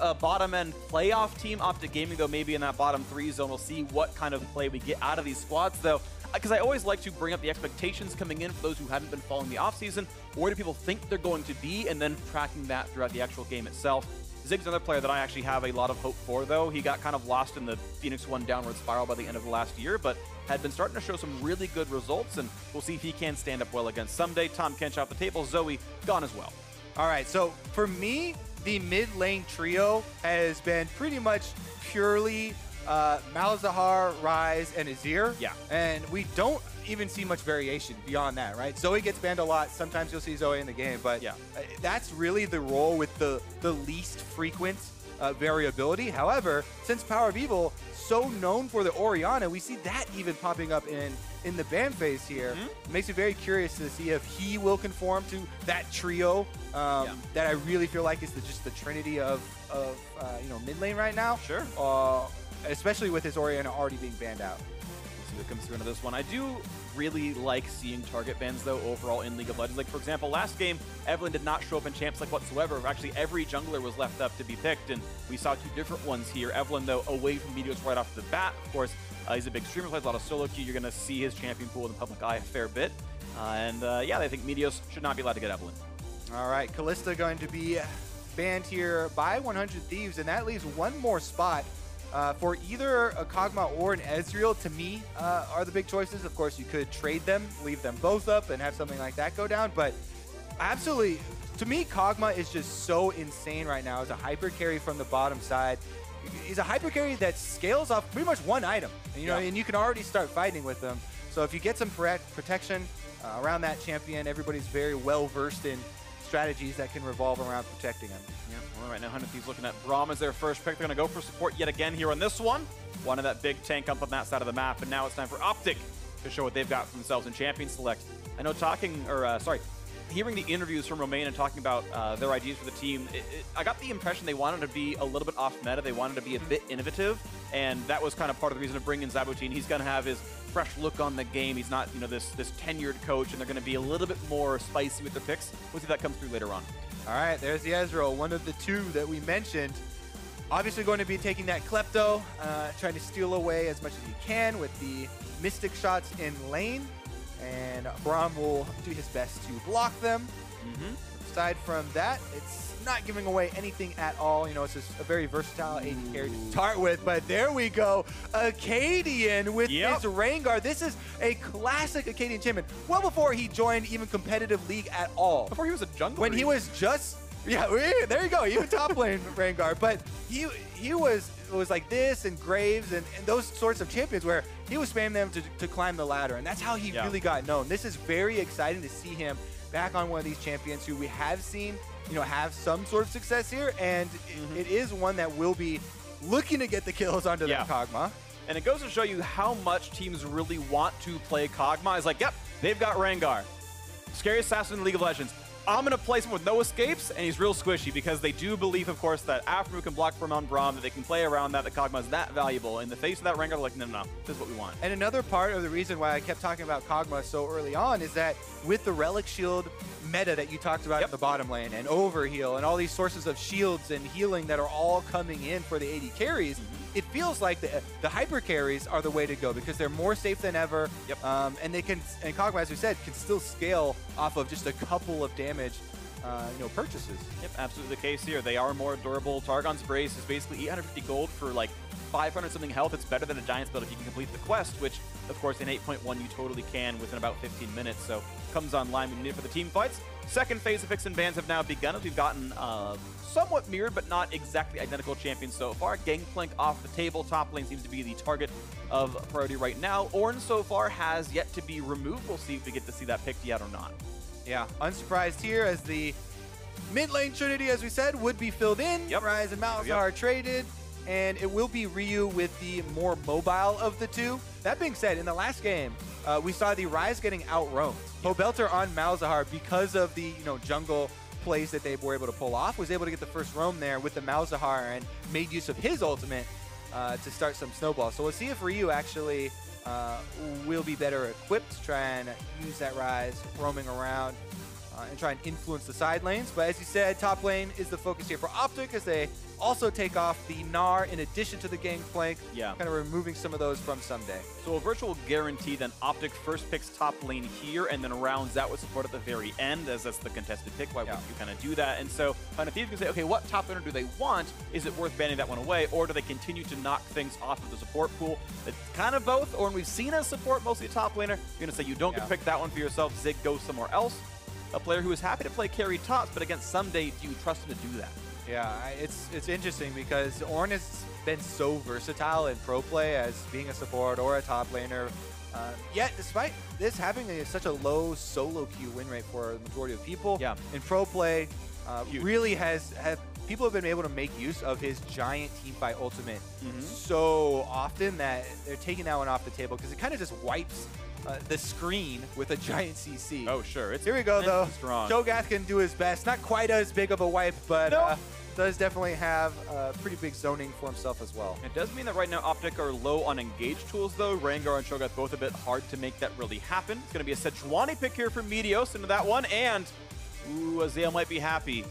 a bottom-end playoff team. OpTic Gaming, though, maybe in that bottom 3 zone. We'll see what kind of play we get out of these squads, though, because I always like to bring up the expectations coming in for those who haven't been following the offseason. Where do people think they're going to be, and then tracking that throughout the actual game itself. Zig's another player that I actually have a lot of hope for, though. He got kind of lost in the Phoenix 1 downward spiral by the end of the last year, but had been starting to show some really good results, and we'll see if he can stand up well against Ssumday. Tom Kench off the table, Zoe gone as well. All right, so for me, the mid lane trio has been pretty much purely Malzahar, Ryze, and Azir. Yeah. And we don't even see much variation beyond that, right? Zoe gets banned a lot. Sometimes you'll see Zoe in the game, but yeah, that's really the role with the least frequent variability. However, since powerOfEvil so known for the Orianna, we see that even popping up in the ban phase here. It makes me very curious to see if he will conform to that trio that I really feel like is just the trinity of you know, mid lane right now. Sure. Especially with his Orianna already being banned out. We'll see what comes through into this one. I do really like seeing target bans, though, overall in League of Legends. Like, for example, last game, Evelynn did not show up in champs like whatsoever. Actually, every jungler was left up to be picked, and we saw 2 different ones here. Evelynn, though, away from Meteos right off the bat. Of course, he's a big streamer, plays a lot of solo queue. You're going to see his champion pool in the public eye a fair bit. Yeah, I think Meteos should not be allowed to get Evelynn. All right, Kalista going to be banned here by 100 Thieves, and that leaves one more spot for either a Kog'Maw or an Ezreal. To me, are the big choices. Of course, you could trade them, leave them both up, and have something like that go down. But absolutely, to me, Kog'Maw is just so insane right now as a hyper carry from the bottom side. He's a hyper carry that scales off pretty much one item, and, you know, and you can already start fighting with them. So if you get some protection around that champion, everybody's very well versed in strategies that can revolve around protecting him. Yeah, well, right now, 100 Thieves looking at Braum as their first pick. They're going to go for support yet again here on this one. One of that big tank up on that side of the map, and now it's time for OpTic to show what they've got for themselves in Champion Select. I know hearing the interviews from Romain and talking about their ideas for the team, I got the impression they wanted to be a little bit off meta. They wanted to be a bit innovative, and that was kind of part of the reason of bringing in Zabutin. He's going to have his fresh look on the game. He's not, you know, this tenured coach, and they're going to be a little bit more spicy with their picks. We'll see if that comes through later on. All right, there's the Ezreal, one of the 2 that we mentioned. Obviously going to be taking that Klepto, trying to steal away as much as he can with the Mystic shots in lane. And Braum will do his best to block them. Aside from that, it's not giving away anything at all. You know, it's just a very versatile AD carry to start with. But there we go. Akaadian with his Rengar. This is a classic Akaadian champion. Well before he joined even competitive league at all. Before he was a jungler. When he was just, there you go, even top lane Rengar. But he was like this and Graves and those sorts of champions where he was spamming them to climb the ladder. And that's how he really got known. This is very exciting to see him back on one of these champions who we have seen, you know, have some sort of success here. And it is one that will be looking to get the kills onto that Kog'Maw. And it goes to show you how much teams really want to play Kog'Maw. It's like, yep, they've got Rengar. Scariest assassin in the League of Legends. I'm going to place him with no escapes, and he's real squishy because they do believe, of course, that Aphromoo can block from on Braum, that they can play around that Kog'Maw is that valuable. In the face of that Rengar, they're like, no, this is what we want. And another part of the reason why I kept talking about Kog'Maw so early on is that with the Relic Shield meta that you talked about in the bottom lane, and Overheal, and all these sources of shields and healing that are all coming in for the AD carries, it feels like the hyper carries are the way to go because they're more safe than ever. And they can, and Kog'Maw, as we said, can still scale off of just a couple of damage purchases. Yep, absolutely the case here. They are more durable. Targon's Brace is basically 850 gold for like 500 something health. It's better than a Giant's build if you can complete the quest, which of course in 8.1 you totally can within about 15 minutes. So comes online when you need it for the team fights. Second phase of picks and bans have now begun as we've gotten somewhat mirrored but not exactly identical champions so far. Gangplank off the table. Top lane seems to be the target of priority right now. Ornn so far has yet to be removed. We'll see if we get to see that picked yet or not. Yeah, unsurprised here as the mid lane trinity, as we said, would be filled in. Ryze and Malzahar are traded, and it will be Ryu with the more mobile of the 2. That being said, in the last game, we saw the Ryze getting outroamed. Pobelter on Malzahar because of the jungle plays that they were able to pull off, was able to get the first roam there with the Malzahar and made use of his ultimate to start some snowballs. So we'll see if Ryu actually will be better equipped to try and use that Ryze roaming around. and try and influence the side lanes. But as you said, top lane is the focus here for OpTic as they also take off the Gnar in addition to the Gangplank, kind of removing some of those from Ssumday. So a virtual guarantee then OpTic first picks top lane here and then rounds out with support at the very end, as that's the contested pick. Why would you kind of do that? And so Thieves can say, okay, what top laner do they want? Is it worth banning that one away, or do they continue to knock things off of the support pool? It's kind of both, or when we've seen as support mostly a top laner, you're going to say you don't get to pick that one for yourself, Zig goes somewhere else. A player who is happy to play carry tops, but against Ssumday, do you trust him to do that? Yeah, it's interesting because Ornn has been so versatile in pro play as being a support or a top laner. Yet, despite this having such a low solo queue win rate for the majority of people, in pro play, really people have been able to make use of his giant teamfight ultimate so often that they're taking that one off the table because it kind of just wipes the screen with a giant CC. Oh, sure. Here we go, though. Cho'Gath can do his best. Not quite as big of a wipe, but does definitely have pretty big zoning for himself as well. It does mean that right now OpTic are low on engaged tools, though. Rengar and Cho'Gath both a bit hard to make that really happen. It's going to be a Sejuani pick here for Meteos into that one, and Ezreal might be happy.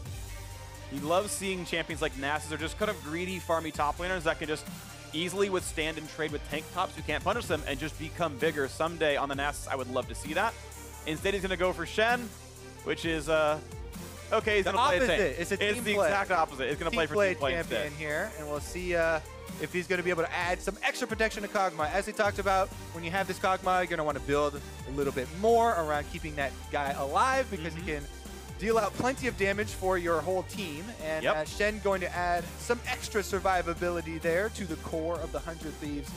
He loves seeing champions like Nasus or just kind of greedy, farmy top laners that can just easily withstand and trade with tank tops who can't punish them and just become bigger. Someday on the Nasus, I would love to see that. Instead, he's going to go for Shen, which is, okay, he's going to play a tank. It's a team It's the exact opposite. He's going to play for team play champion instead. here, and we'll see if he's going to be able to add some extra protection to Kog'Maw. As we talked about, when you have this Kog'Maw, you're going to want to build a little bit more around keeping that guy alive because he can deal out plenty of damage for your whole team. And Shen going to add some extra survivability there to the core of the 100 Thieves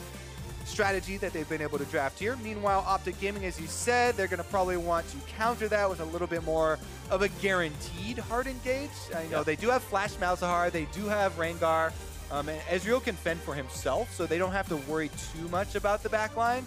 strategy that they've been able to draft here. Meanwhile, OpTic Gaming, as you said, they're going to probably want to counter that with a little bit more of a guaranteed hard engage. I know they do have Flash Malzahar, they do have Rengar, and Ezreal can fend for himself, so they don't have to worry too much about the backline.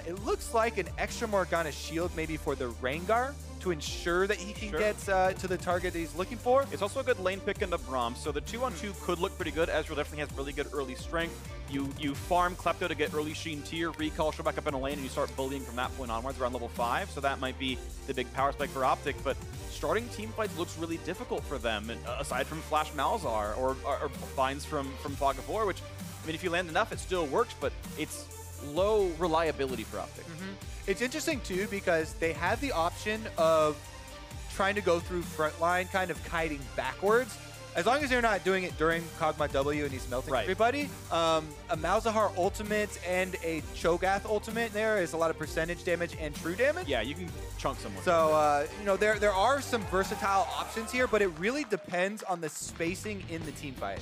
It looks like an extra Morgana shield maybe for the Rengar to ensure that he can get to the target that he's looking for. It's also a good lane pick into Braum, so the 2-on-2 could look pretty good. Ezreal definitely has really good early strength. You farm Klepto to get early Sheen tier, recall, show back up in a lane, and you start bullying from that point onwards around level 5, so that might be the big power spike for OpTic, but starting team fights looks really difficult for them, aside from Flash Malzahar or binds from Fog of War, which, I mean, if you land enough, it still works, but it's low reliability for OpTic. It's interesting, too, because they have the option of trying to go through frontline, kind of kiting backwards. As long as they're not doing it during Kog'Maw W and he's melting everybody. A Malzahar ultimate and a Cho'Gath ultimate there is a lot of percentage damage and true damage. Yeah, you can chunk someone. So, you know, there are some versatile options here, but it really depends on the spacing in the team fight.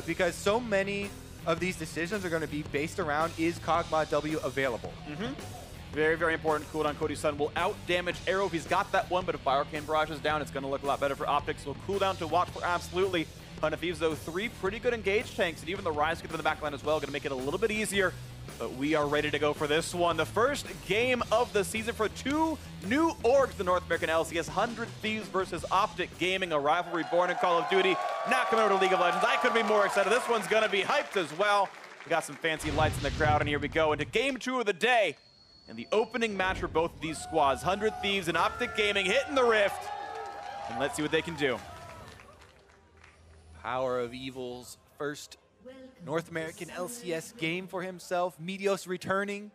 Because so many of these decisions are going to be based around, is Kog'Maw W available? Very, very important cooldown. Cody Sun will out-damage Arrow if he's got that one, but if Bioarcane Barrage is down, it's going to look a lot better for OpTic. So cooldown to watch for absolutely. Ton of Thieves, though, 3 pretty good engaged tanks, and even the Ryze get to the backline as well, going to make it a little bit easier. But we are ready to go for this one. The first game of the season for 2 new orgs, the North American LCS, 100 Thieves versus OpTic Gaming, a rivalry born in Call of Duty. Not coming over to League of Legends. I couldn't be more excited. This one's going to be hyped as well. We got some fancy lights in the crowd, and here we go into game 2 of the day. And the opening match for both of these squads, 100 Thieves and OpTic Gaming hitting the rift. And let's see what they can do. powerOfEvil's first North American LCS game for himself. Meteos returning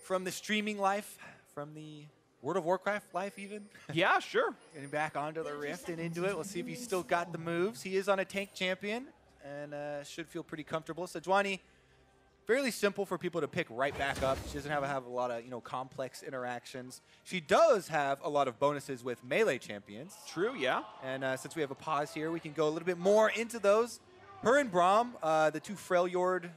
from the streaming life, from the World of Warcraft life even. Yeah, sure. Getting back onto the rift and into it. We'll see if he's still got the moves. He is on a tank champion and should feel pretty comfortable. Sejuani, fairly simple for people to pick right back up. She doesn't have a lot of, complex interactions. She does have a lot of bonuses with melee champions. True, yeah. And since we have a pause here, we can go a little bit more into those. Her and Braum, the 2 Freljord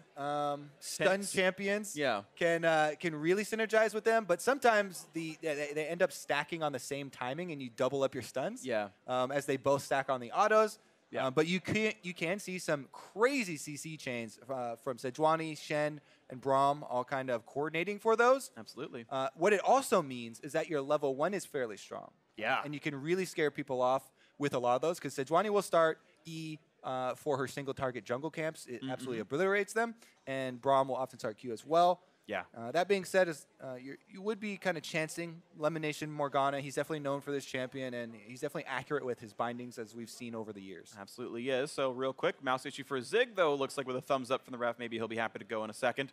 stun champions, can really synergize with them. But sometimes they end up stacking on the same timing, and you double up your stuns. As they both stack on the autos. But you can see some crazy CC chains from Sejuani, Shen, and Braum all kind of coordinating for those. Absolutely. What it also means is that your level 1 is fairly strong. And you can really scare people off with a lot of those, because Sejuani will start E for her single target jungle camps. It absolutely obliterates them. And Braum will often start Q as well. Yeah. That being said, you would be kind of chancing LemonNation Morgana. He's definitely known for this champion, and he's definitely accurate with his bindings, as we've seen over the years. Absolutely is. So real quick, mouse issue for Zig, though. Looks like with a thumbs up from the ref, maybe he'll be happy to go in a second.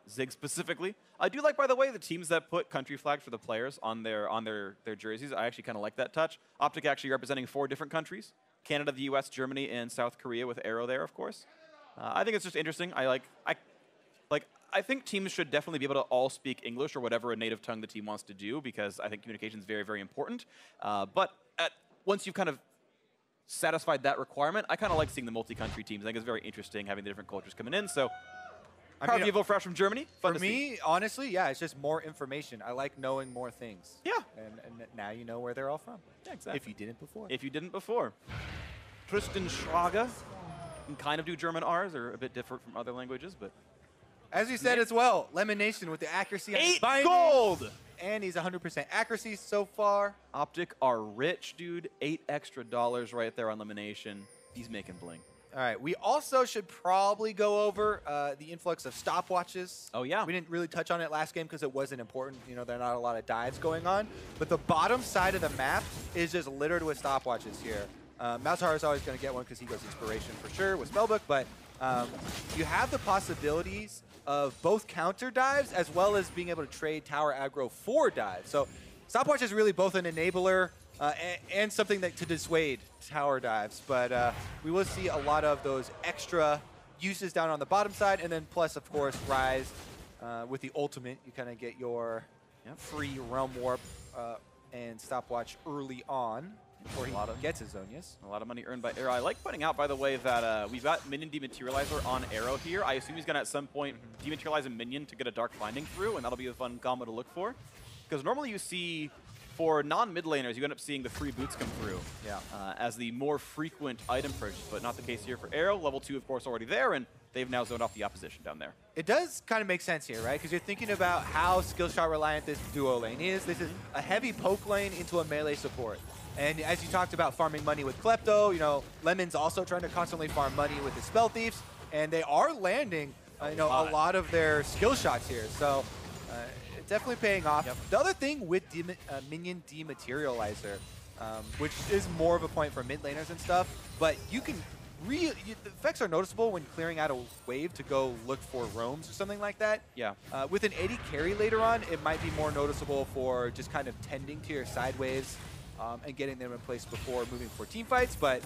Zig specifically. I do like, by the way, the teams that put country flags for the players on their jerseys. I actually kind of like that touch. OpTic actually representing 4 different countries: Canada, the U.S., Germany, and South Korea, with Arrow there, of course. I think it's just interesting. I think teams should definitely be able to all speak English or whatever a native tongue the team wants to do, because I think communication is very, very important. But once you've kind of satisfied that requirement, I kind of like seeing the multi-country teams. I think it's very interesting having the different cultures coming in. So, powerOfEvil fresh from Germany. Fun for me, honestly, yeah, it's just more information. I like knowing more things. Yeah. And now you know where they're all from. Yeah, exactly. If you didn't before. If you didn't before. Tristan Schraga can kind of do German R's. They're a bit different from other languages, but... As you said as well, LemonNation with the accuracy on 8 binding, gold! And he's 100% accuracy so far. OpTic are rich, dude. $8 extra right there on LemonNation. He's making bling. All right, we also should probably go over the influx of stopwatches. Oh, yeah. We didn't really touch on it last game because it wasn't important. You know, there are not a lot of dives going on. But the bottom side of the map is just littered with stopwatches here. Malzahar is always going to get one because he goes Inspiration for sure with Spellbook, but you have the possibilities of both counter dives as well as being able to trade tower aggro for dives. So stopwatch is really both an enabler and something that to dissuade tower dives, but we will see a lot of those extra uses down on the bottom side, and then plus, of course, Ryze with the ultimate. You kind of get your free Realm Warp and stopwatch early on before he gets his Zonias. A lot of money earned by Arrow. I like pointing out, by the way, that we've got Minion Dematerializer on Arrow here. I assume he's going to, at some point, dematerialize a Minion to get a Dark Binding through, and that'll be a fun combo to look for. Because normally you see, for non-mid laners, you end up seeing the free boots come through as the more frequent item purchase, but not the case here for Arrow. Level 2, of course, already there, and they've now zoned off the opposition down there. It does kind of make sense here, right? Because you're thinking about how skill shot reliant this duo lane is. This is a heavy poke lane into a melee support. And as you talked about farming money with Klepto, you know, Lemon's also trying to constantly farm money with the Spell Thieves, and they are landing, a lot of their skill shots here. So it's definitely paying off. The other thing with Minion Dematerializer, which is more of a point for mid laners and stuff, but you can the effects are noticeable when clearing out a wave to go look for roams or something like that. Yeah. With an AD carry later on, it might be more noticeable for just kind of tending to your side waves and getting them in place before moving for team fights, but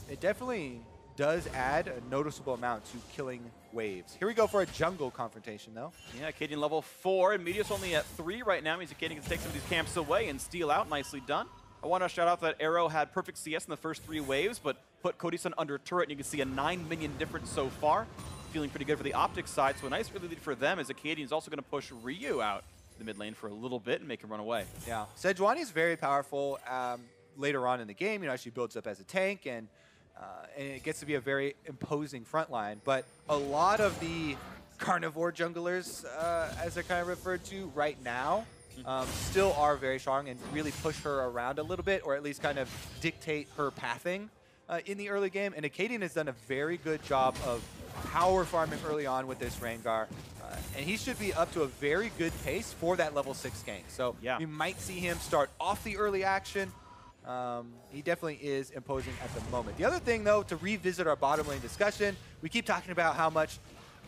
it definitely does add a noticeable amount to killing waves. Here we go for a jungle confrontation, though. Yeah, Akaadian level 4, and Meteos only at 3 right now. Means Akaadian can take some of these camps away and steal out. Nicely done. I want to shout out that Arrow had perfect CS in the first 3 waves, but put Cody Sun under turret, and you can see a 9 minion difference so far. Feeling pretty good for the OpTic side, so a nice early lead for them, as Akaadian is also going to push Ryu out the mid lane for a little bit and make him run away. Yeah, Sejuani is very powerful later on in the game. You know, she builds up as a tank, and it gets to be a very imposing front line. But a lot of the carnivore junglers, as they're kind of referred to right now, still are very strong and really push her around a little bit, or at least kind of dictate her pathing in the early game. And Akaadian has done a very good job of power farming early on with this Rengar. And he should be up to a very good pace for that level 6 gank. So we might see him start off the early action. He definitely is imposing at the moment. The other thing, though, to revisit our bottom lane discussion, we keep talking about how much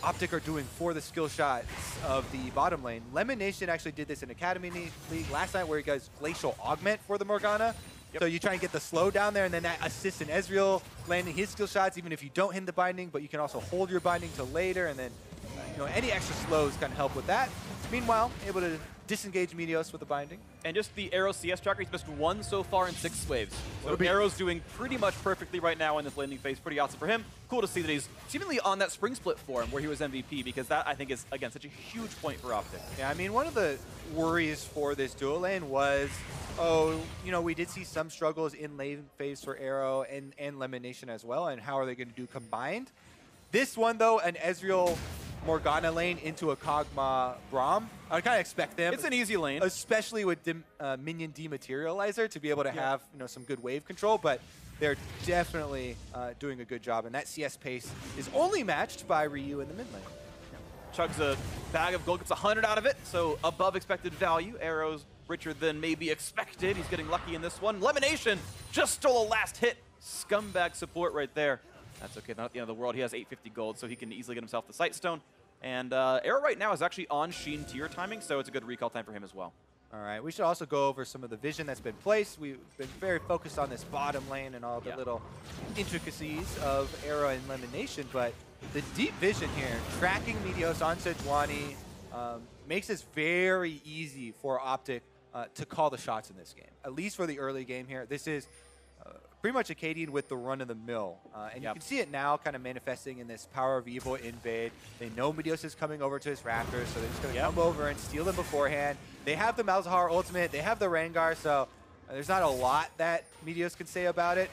OpTic are doing for the skill shots of the bottom lane. LemonNation actually did this in Academy League last night, where he goes Glacial Augment for the Morgana. So you try and get the slow down there, and then that assists in Ezreal landing his skill shots, even if you don't hit the binding, but you can also hold your binding till later, and then any extra slows kind of help with that. Meanwhile, able to disengage Meteos with the binding. And just the Arrow CS tracker, he's missed 1 so far in 6 waves. So Arrow's doing pretty much perfectly right now in this landing phase. Pretty awesome for him. Cool to see that he's seemingly on that spring split form where he was MVP, because that, I think, is, again, such a huge point for OpTic. Yeah, I mean, one of the worries for this duo lane was, we did see some struggles in lane phase for Arrow and LemonNation as well, and how are they going to do combined? This one, though, an Ezreal Morgana lane into a Kog'Maw Braum, I would kind of expect them. It's an easy lane. Especially with Minion Dematerializer to be able to have some good wave control, but they're definitely doing a good job, and that CS pace is only matched by Ryu in the mid lane. chugs a bag of gold, gets 100 out of it, so above expected value. Arrows richer than maybe expected. He's getting lucky in this one. LemonNation just stole a last hit. Scumbag support right there. That's okay, not the end of the world. He has 850 gold, so he can easily get himself the Sightstone. And Arrow right now is actually on Sheen tier timing, so it's a good recall time for him as well. All right, we should also go over some of the vision that's been placed. We've been very focused on this bottom lane and all the little intricacies of Arrow and LemonNation, but the deep vision here, tracking Meteos on Sejuani, makes this very easy for OpTic to call the shots in this game, at least for the early game here. This is pretty much Akaadian with the run-of-the-mill. And you can see it now kind of manifesting in this powerOfEvil invade. They know Meteos is coming over to his Raptors, so they're just going to come over and steal them beforehand. They have the Malzahar ultimate. They have the Rengar, so there's not a lot that Meteos can say about it.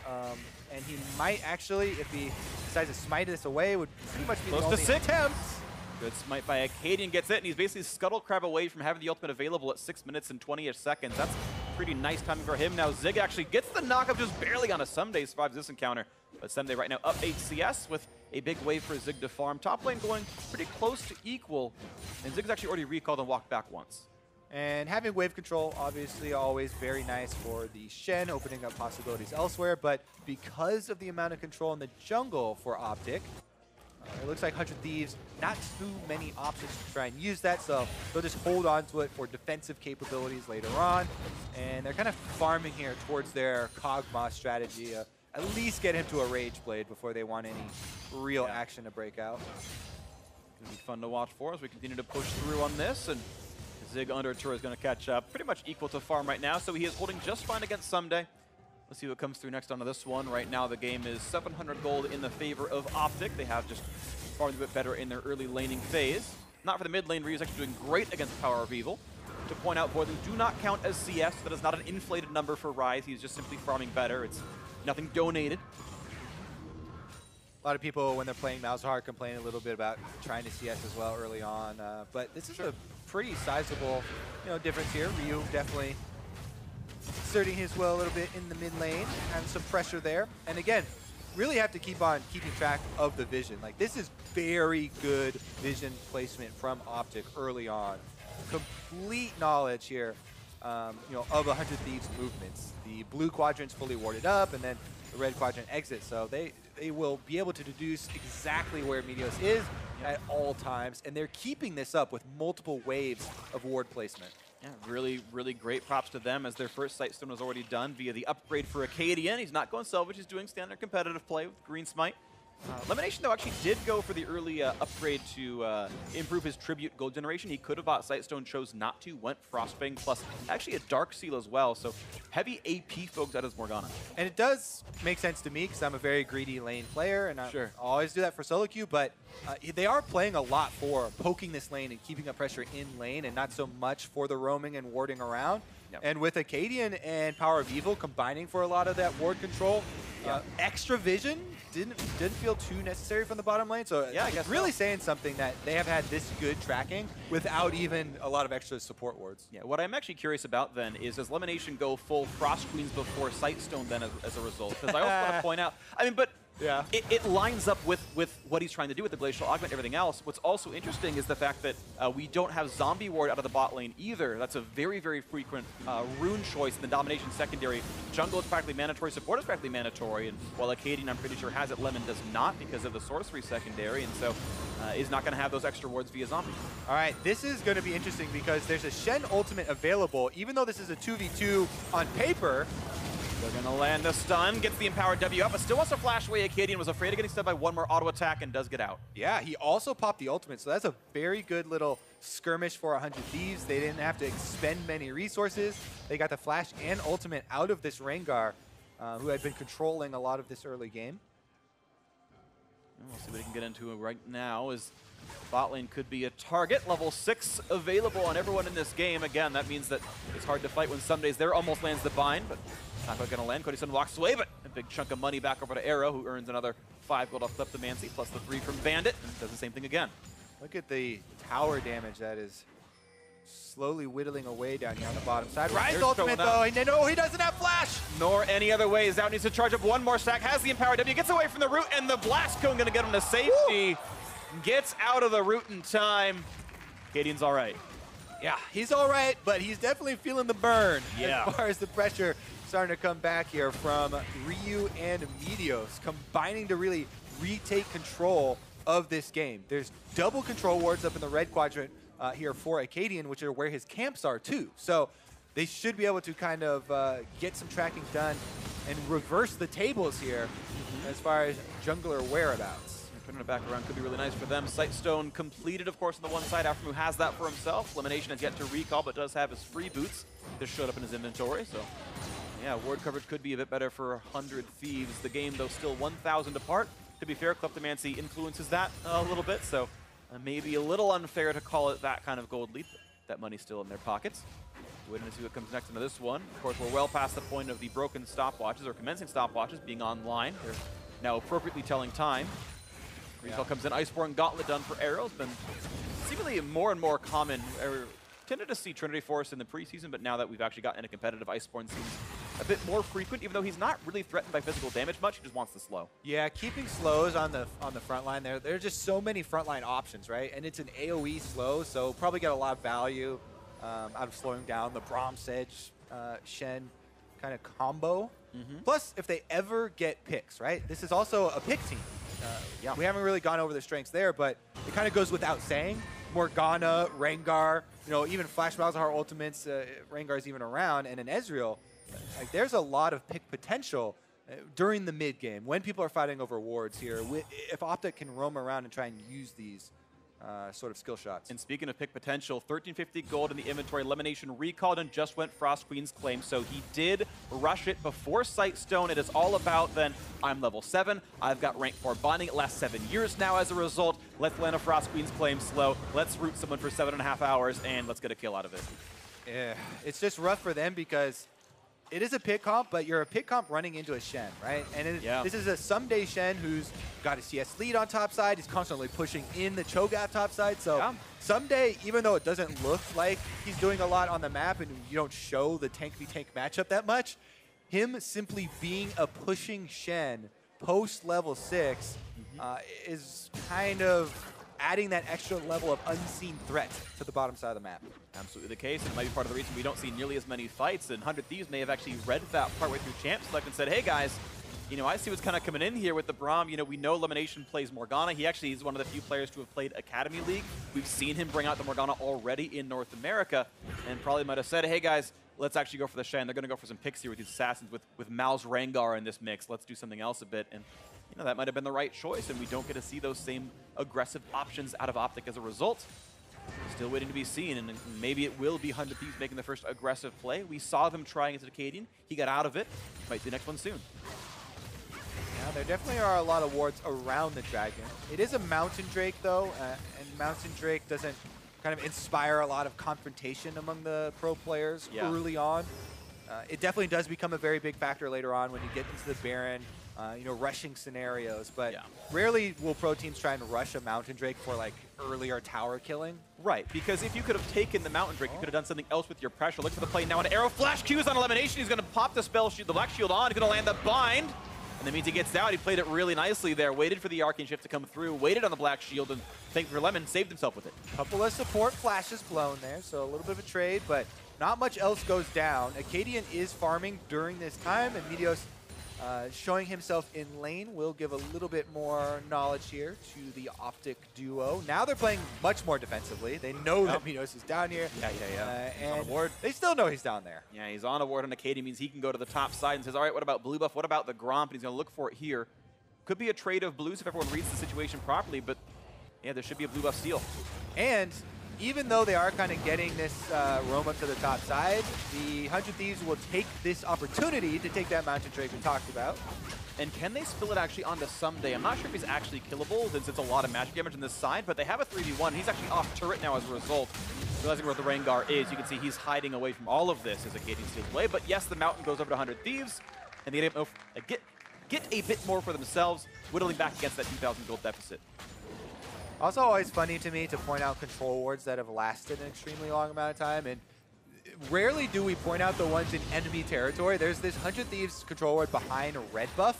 And he might actually, if he decides to smite this away, would pretty much be close the only to 6 attempts. Good smite by Akaadian, gets it, and he's basically scuttle crab away from having the ultimate available at 6 minutes and 20-ish seconds. That's pretty nice timing for him. Now Zig actually gets the knockup just barely on a Ssumday, survives this encounter. But Ssumday right now up 8 CS with a big wave for Zig to farm. Top lane going pretty close to equal, and Zig's actually already recalled and walked back once. And having wave control, obviously always very nice for the Shen, opening up possibilities elsewhere. But because of the amount of control in the jungle for OpTic, it looks like 100 Thieves, not too many options to try and use that, so they'll just hold on to it for defensive capabilities later on. And they're kind of farming here towards their Kog'Maw strategy, at least get him to a Rage Blade before they want any real action to break out. Gonna be fun to watch for as we continue to push through on this, and Zig under a turret is going to catch up. Pretty much equal to farm right now, so he is holding just fine against Ssumday. Let's see what comes through next onto this one. Right now the game is 700 gold in the favor of OpTic. They have just farmed a bit better in their early laning phase. Not for the mid lane, Ryze actually doing great against powerOfEvil. To point out, Boiling do not count as CS. That is not an inflated number for Ryze. He's just simply farming better. It's nothing donated. A lot of people, when they're playing Malzahar, complain a little bit about trying to CS as well early on. But this is a pretty sizable difference here. Ryu definitely asserting his will a little bit in the mid lane, having some pressure there. And again, really have to keep on keeping track of the vision. Like, this is very good vision placement from OpTic early on. Complete knowledge here, of 100 Thieves movements. The blue quadrant's fully warded up, and then the red quadrant exits. So they will be able to deduce exactly where Meteos is at all times, and they're keeping this up with multiple waves of ward placement. Yeah, really, really great props to them as their first Sightstone was already done via the upgrade for Akaadian. He's not going salvage, he's doing standard competitive play with Green Smite. LemonNation, though, actually did go for the early upgrade to improve his Tribute gold generation. He could have bought Sightstone, chose not to, went Frostbang, plus actually a Dark Seal as well, so heavy AP folks out as Morgana. And it does make sense to me because I'm a very greedy lane player, and I always do that for solo queue, but they are playing a lot for poking this lane and keeping up pressure in lane, and not so much for the roaming and warding around. And with Akaadian and powerOfEvil combining for a lot of that ward control, extra vision didn't feel too necessary from the bottom lane. So I guess really saying something that they have had this good tracking without even a lot of extra support wards. Yeah, what I'm actually curious about then is, does LemonNation go full Frost Queens before Sightstone then as a result? Because I also want to point out, it lines up with what he's trying to do with the Glacial Augment and everything else. What's also interesting is the fact that we don't have Zombie Ward out of the bot lane either. That's a very, very frequent rune choice in the Domination secondary. Jungle is practically mandatory, support is practically mandatory, and while Akaadian, I'm pretty sure, has it, Lemon does not because of the Sorcery secondary, and so is not going to have those extra wards via Zombie. All right, this is going to be interesting because there's a Shen ultimate available, even though this is a 2v2 on paper. They're going to land a stun, gets the empowered W up, but still wants to flash away. Akaadian was afraid of getting stunned by one more auto attack and does get out. Yeah, he also popped the ultimate, so that's a very good little skirmish for 100 Thieves. They didn't have to expend many resources. They got the flash and ultimate out of this Rengar, who had been controlling a lot of this early game. We'll see what he can get into right now. Is bot lane could be a target. Level 6 available on everyone in this game. Again, that means that it's hard to fight when Ssumday's there. Almost lands the bind, but not quite going to land. Cody Sun walks away, but a big chunk of money back over to Arrow, who earns another 5 gold off Kleptomancy, plus the 3 from Bandit, and does the same thing again. Look at the tower damage that is slowly whittling away down here on the bottom side. Ryze ultimate, though. No, he doesn't have flash! Nor any other way. Out needs to charge up one more stack, has the empowered W, gets away from the root, and the blast cone going to get him to safety. Woo! Gets out of the root in time. Akaadian's all right. Yeah, he's all right, but he's definitely feeling the burn Yeah. as far as the pressure starting to come back here from Ryu and Meteos, combining to really retake control of this game. There's double control wards up in the red quadrant here for Akaadian, which are where his camps are too. So they should be able to kind of get some tracking done and reverse the tables here as far as jungler whereabouts. Turning it back around could be really nice for them. Sightstone completed, of course, on the one side. Aphromoo has that for himself. LemonNation has yet to recall, but does have his free boots. This showed up in his inventory, so yeah, ward coverage could be a bit better for 100 Thieves. The game, though, still 1,000 apart. To be fair, Kleptomancy influences that a little bit, so maybe a little unfair to call it that kind of gold lead. That money's still in their pockets. Waiting to see what comes next into this one. Of course, we're well past the point of the broken stopwatches or commencing stopwatches being online. They're now appropriately telling time. Recall comes in, Iceborne Gauntlet done for Arrow. It's been seemingly more and more common. Tended to see Trinity Force in the preseason, but now that we've actually gotten into competitive, Iceborne seems a bit more frequent, even though he's not really threatened by physical damage much. He just wants the slow. Yeah, keeping slows on the front line there. There are just so many frontline options, right? And it's an AoE slow, so probably get a lot of value out of slowing down the Braum, Sedge, Shen kind of combo. Plus, if they ever get picks, right? This is also a pick team. Yeah, we haven't really gone over the strengths there, but it kind of goes without saying. Morgana, Rengar, you know, even Flash Malzahar ultimates, Rengar's even around, and an Ezreal. Like, there's a lot of pick potential during the mid game when people are fighting over wards here. If OpTic can roam around and try and use these sort of skill shots. And speaking of pick potential, 1350 gold in the inventory. LemonNation recalled and just went Frost Queen's claim, so he did rush it before Sightstone. It is all about then, I'm level 7, I've got rank 4 binding, it lasts 7 years now as a result. Let's land a Frost Queen's claim slow, let's root someone for 7.5 hours, and let's get a kill out of it. Yeah, it's just rough for them because it is a pick comp, but you're a pick comp running into a Shen, right? And this is a Ssumday Shen who's got a CS lead on top side. He's constantly pushing in the Cho'Gath top side. So Ssumday, even though it doesn't look like he's doing a lot on the map and you don't show the tank v tank matchup that much, him simply being a pushing Shen post level 6 is kind of adding that extra level of unseen threat to the bottom side of the map. Absolutely the case, and it might be part of the reason we don't see nearly as many fights, and 100 Thieves may have actually read that partway through Champ Select and said, hey guys, you know, I see what's kind of coming in here with the Braum. You know, we know LemonNation plays Morgana. He actually is one of the few players to have played Academy League. We've seen him bring out the Morgana already in North America, and probably might have said, hey guys, let's actually go for the Shen. They're going to go for some picks here with these assassins with Mal's Rengar in this mix. Let's do something else a bit. And you know, that might have been the right choice, and we don't get to see those same aggressive options out of OpTic as a result. Still waiting to be seen, and maybe it will be 100 Thieves making the first aggressive play. We saw them trying into Akaadian. He got out of it. Might see the next one soon. Yeah, there definitely are a lot of wards around the Dragon. It is a Mountain Drake, though, and Mountain Drake doesn't kind of inspire a lot of confrontation among the pro players early on. It definitely does become a very big factor later on when you get into the Baron, you know, rushing scenarios, but rarely will pro teams try and rush a Mountain Drake for like earlier tower killing. Right, because if you could have taken the Mountain Drake, you could have done something else with your pressure. Look for the play now, an arrow flash Q's on LemonNation. He's going to pop the spell shield, the black shield on. He's going to land the bind, and that means he gets out. He played it really nicely there, waited for the Arcane Shift to come through, waited on the black shield, and thankfully for Lemon, saved himself with it. Couple of support flashes blown there, so a little bit of a trade, but not much else goes down. Akaadian is farming during this time, and Meteos showing himself in lane will give a little bit more knowledge here to the OpTic duo. Now they're playing much more defensively. They know that Meteos is down here. And on ward. They still know he's down there. Yeah, he's on a ward on Akaadian, means he can go to the top side and says, all right, what about blue buff? What about the Gromp? And he's going to look for it here. Could be a trade of blues if everyone reads the situation properly, but yeah, there should be a blue buff steal. And even though they are kind of getting this roam up to the top side, the 100 Thieves will take this opportunity to take that Mountain Drake we talked about. And can they spill it actually onto Ssumday? I'm not sure if he's actually killable, since it's a lot of magic damage on this side, but they have a 3v1. He's actually off turret now as a result. Realizing where the Rengar is, you can see he's hiding away from all of this as Akaadian steals away. But yes, the Mountain goes over to 100 Thieves, and they get a bit more for themselves, whittling back against that 2,000 gold deficit. Also always funny to me to point out control wards that have lasted an extremely long amount of time, and rarely do we point out the ones in enemy territory. There's this 100 Thieves control ward behind a red buff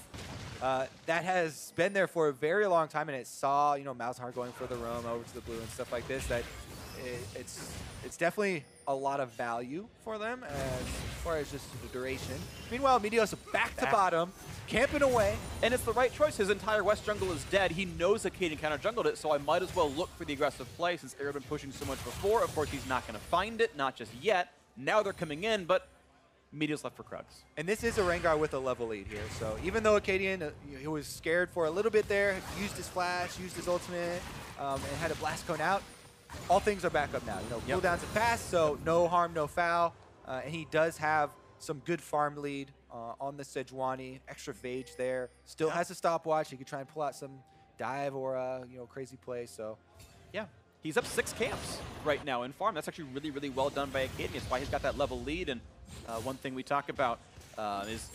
that has been there for a very long time, and it saw, Malzahar going for the roam over to the blue and stuff like this, that it's definitely a lot of value for them as far as just the duration. Meanwhile, Meteos back to bottom, camping away. And it's the right choice. His entire west jungle is dead. He knows Akaadian counter jungled it, so I might as well look for the aggressive play since Air had been pushing so much before. Of course, he's not going to find it, not just yet. Now they're coming in, but Meteos left for Krugs. And this is a Rengar with a level lead here. So even though Akaadian, he was scared for a little bit there, used his flash, used his ultimate, and had a blast cone out, all things are back up now. Cooldowns have passed, so no harm, no foul. And he does have some good farm lead on the Sejuani, extra phage there. Still has a stopwatch. He could try and pull out some dive or crazy play. So yeah, he's up 6 camps right now in farm. That's actually really, really well done by Akaadian. That's why he's got that level lead. And one thing we talk about is,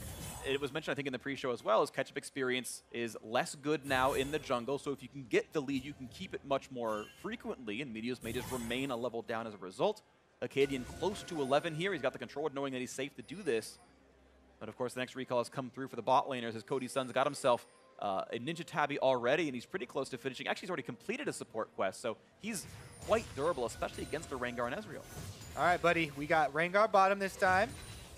it was mentioned I think in the pre-show as well, is catch-up experience is less good now in the jungle. So if you can get the lead, you can keep it much more frequently, and Meteos may just remain a level down as a result. Akaadian close to 11 here. He's got the control knowing that he's safe to do this. But of course, the next recall has come through for the bot laners as Cody Sun's got himself a Ninja Tabby already, and he's pretty close to finishing. Actually, he's already completed a support quest, so he's quite durable, especially against the Rengar and Ezreal. All right, buddy. We got Rengar bottom this time.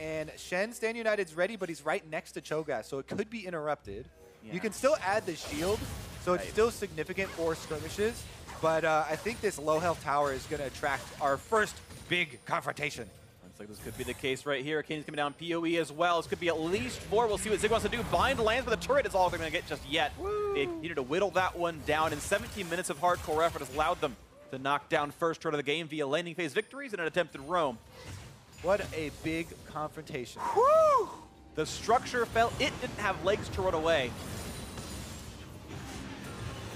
And Shen, Stand United's ready, but he's right next to Cho'Gath, so it could be interrupted. Yeah. You can still add the shield, so it's still significant for skirmishes. But I think this low health tower is going to attract our first big confrontation. Looks like this could be the case right here. Akaadian's coming down PoE as well. This could be at least 4. We'll see what Zig wants to do. Bind lands, but the turret is all they're going to get just yet. Woo. They needed to whittle that one down, and 17 minutes of hardcore effort has allowed them to knock down first turret of the game via landing phase victories and an attempted roam. What a big confrontation. Woo! The structure fell. It didn't have legs to run away.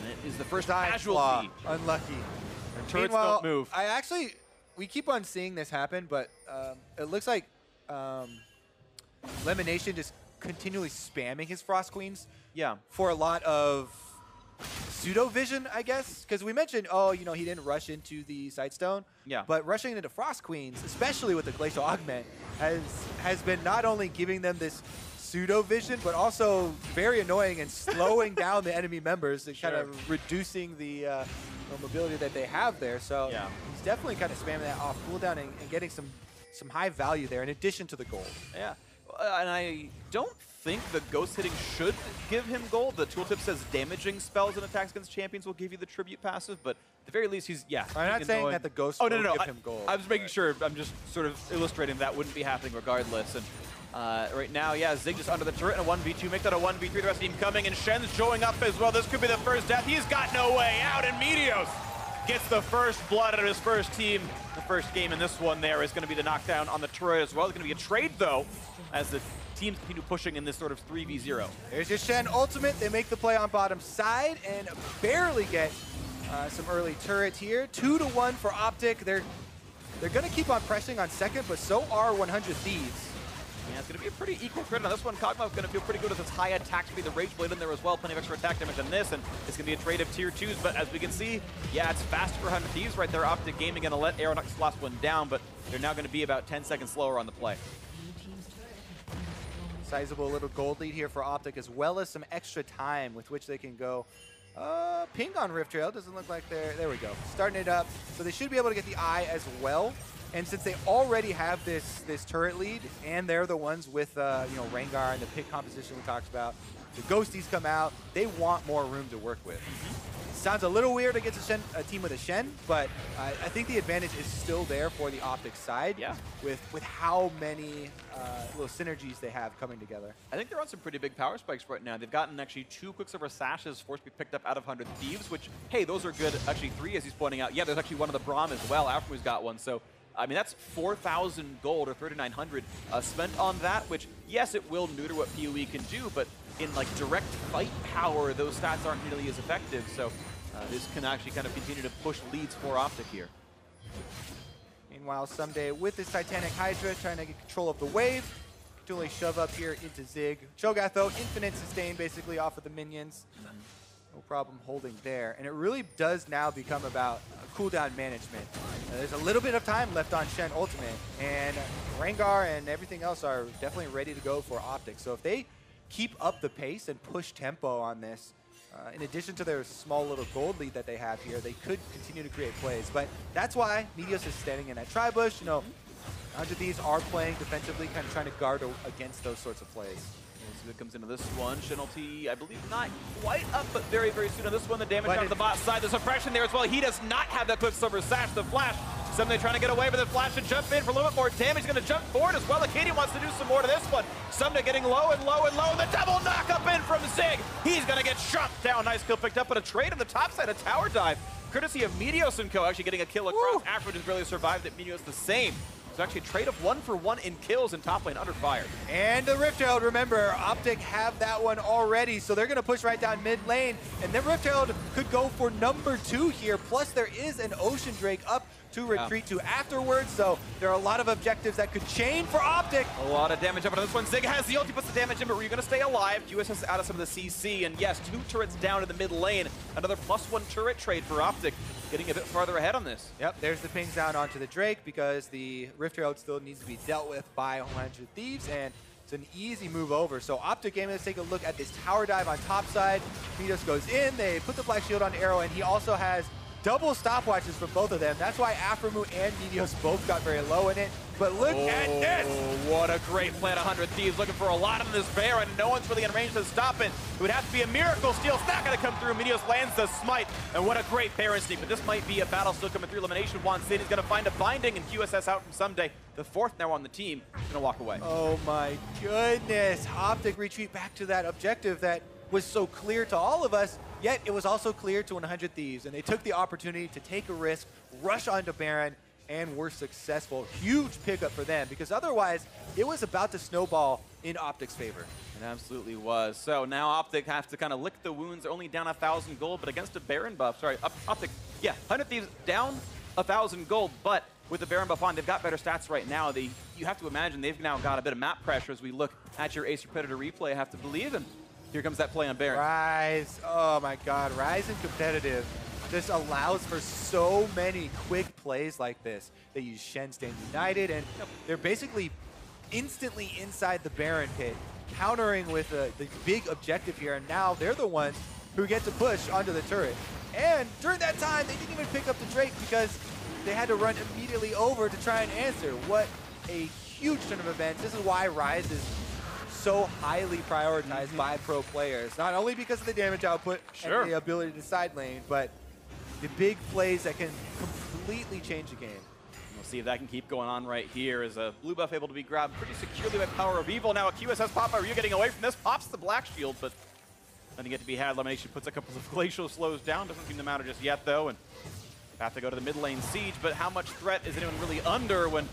And it is the first casualty. Unlucky. And turrets don't move. We keep on seeing this happen, but it looks like LemonNation just continually spamming his Frost Queens. Yeah. For a lot of pseudo vision, I guess, because we mentioned, he didn't rush into the Sightstone. Yeah. But rushing into Frost Queens, especially with the Glacial Augment, has been not only giving them this pseudo vision, but also very annoying and slowing down the enemy members and kind of reducing the mobility that they have there. So he's definitely kind of spamming that off cooldown and getting some high value there in addition to the gold. Yeah. And I don't think the ghost hitting should give him gold. The tooltip says damaging spells and attacks against champions will give you the tribute passive, but at the very least, I'm not saying that the ghost will give him gold. I was making sure. I'm just sort of illustrating that wouldn't be happening regardless. And right now, Zig just under the turret and a 1v2. Make that a 1v3. The rest of the team coming, and Shen's showing up as well. This could be the first death. He's got no way out, and Meteos gets the first blood out of his first team. The first game in this one there is going to be the knockdown on the turret as well. It's going to be a trade, though, as the teams continue pushing in this sort of 3v0. There's your Shen ultimate. They make the play on bottom side and barely get some early turret here. 2-1 for OpTic. They're going to keep on pressing on second, but so are 100 Thieves. Yeah, it's going to be a pretty equal crit on this one. Kog'Maw is going to feel pretty good with its high attack speed. The Rage Blade in there as well. Plenty of extra attack damage on this, and it's going to be a trade of tier 2s. But as we can see, it's faster for 100 Thieves right there. OpTic Gaming going to let Arrow knock this last one down, but they're now going to be about 10 seconds slower on the play. Sizable little gold lead here for OpTic, as well as some extra time with which they can go. Ping on Rift Trail. Doesn't look like there we go. Starting it up. So they should be able to get the eye as well. And since they already have this turret lead, and they're the ones with Rengar and the pick composition we talked about, the Ghosties come out, they want more room to work with. Sounds a little weird against a team with a Shen, but I think the advantage is still there for the OpTic side with how many little synergies they have coming together. I think they're on some pretty big power spikes right now. They've gotten actually 2 Quicksilver Sashes forced to be picked up out of 100 Thieves, which, hey, those are good. Actually 3 as he's pointing out. Yeah, there's actually one of the Braum as well. Aphromoo's got one. So I mean, that's 4,000 gold or 3,900 spent on that, which, yes, it will neuter what PoE can do, but in like direct fight power, those stats aren't nearly as effective. So this can actually kind of continue to push leads for OpTic here. Meanwhile, Ssumday with his Titanic Hydra trying to get control of the wave. Continually shove up here into Zig. Cho'Gath, though, infinite sustain basically off of the minions. No problem holding there. And it really does now become about cooldown management. There's a little bit of time left on Shen Ultimate, and Rengar and everything else are definitely ready to go for OpTic. So if they keep up the pace and push tempo on this. In addition to their small little gold lead that they have here, they could continue to create plays. But that's why Meteos is standing in that tri-bush. You know, 100 Thieves are playing defensively, kind of trying to guard against those sorts of plays. We'll see what comes into this one. Shen ulti, I believe, not quite up, but very, very soon on this one. The damage down to the bot side. The suppression there as well. He does not have that Quicksilver Sash. The flash. Ssumday trying to get away with the flash and jump in for a little bit more damage. He's going to jump forward as well. Akaadian wants to do some more to this one. Ssumday getting low and low and low. The double knock up in from Zig. He's going to get shot down. Nice kill picked up, but a trade on the top side, a tower dive. Courtesy of Meteos and Co. actually getting a kill across. Aphromoo just barely survived it. Meteos the same. It's actually a trade of 1-for-1 in kills in top lane under fire. And the Rift Herald, remember, OpTic have that one already, so they're going to push right down mid lane. And then Rift Herald could go for number 2 here. Plus, there is an Ocean Drake up to retreat to afterwards, so there are a lot of objectives that could change for OpTic. A lot of damage up on this one. Zig has the ulti, puts the damage in, but we're going to stay alive. USS out of some of the CC, and yes, 2 turrets down in the mid lane. Another +1 turret trade for OpTic, getting a bit farther ahead on this. Yep, there's the pings down onto the Drake because the Rift Herald still needs to be dealt with by 100 Thieves, and it's an easy move over. So OpTic Gaming, let's take a look at this tower dive on top side. Meteos goes in, they put the Black Shield on Arrow, and he also has double stopwatches from both of them. That's why Aphromoo and Meteos both got very low in it. But look at this! What a great play at 100 Thieves, looking for a lot on this Baron. No one's really in range to stop it. It would have to be a miracle steal. It's not going to come through. Meteos lands the smite, and what a great Baron sneak. But this might be a battle still coming through. LemonNation wants in. He's going to find a binding, and QSS out from Ssumday. The 4th now on the team. He's going to walk away. Oh my goodness. OpTic retreat back to that objective that was so clear to all of us, yet it was also clear to 100 Thieves, and they took the opportunity to take a risk, rush onto Baron, and were successful. Huge pickup for them, because otherwise it was about to snowball in OpTic's favor. It absolutely was. So now OpTic have to kind of lick the wounds. They're only down 1,000 gold, but against a Baron buff, sorry, OpTic, yeah, 100 Thieves down 1,000 gold, but with the Baron buff on, they've got better stats right now. You have to imagine they've now got a bit of map pressure as we look at your Ace Predator replay. I have to believe in. Here comes that play on Baron. Ryze, oh my god, Ryze in competitive just allows for so many quick plays like this. They use Shen Stand United, and they're basically instantly inside the Baron pit, countering with the big objective here, and now they're the ones who get to push onto the turret. And during that time, they didn't even pick up the Drake because they had to run immediately over to try and answer. What a huge turn of events. This is why Ryze is so highly prioritized by pro players, not only because of the damage output and the ability to side lane, but the big plays that can completely change the game. We'll see if that can keep going on right here. As a blue buff able to be grabbed pretty securely by powerOfEvil. Now a QSS pop by Ryu getting away from this, pops the Black Shield, but nothing yet to be had. LemonNation puts a couple of glacial slows down. Doesn't seem to matter just yet though, and have to go to the mid lane siege, but how much threat is anyone really under when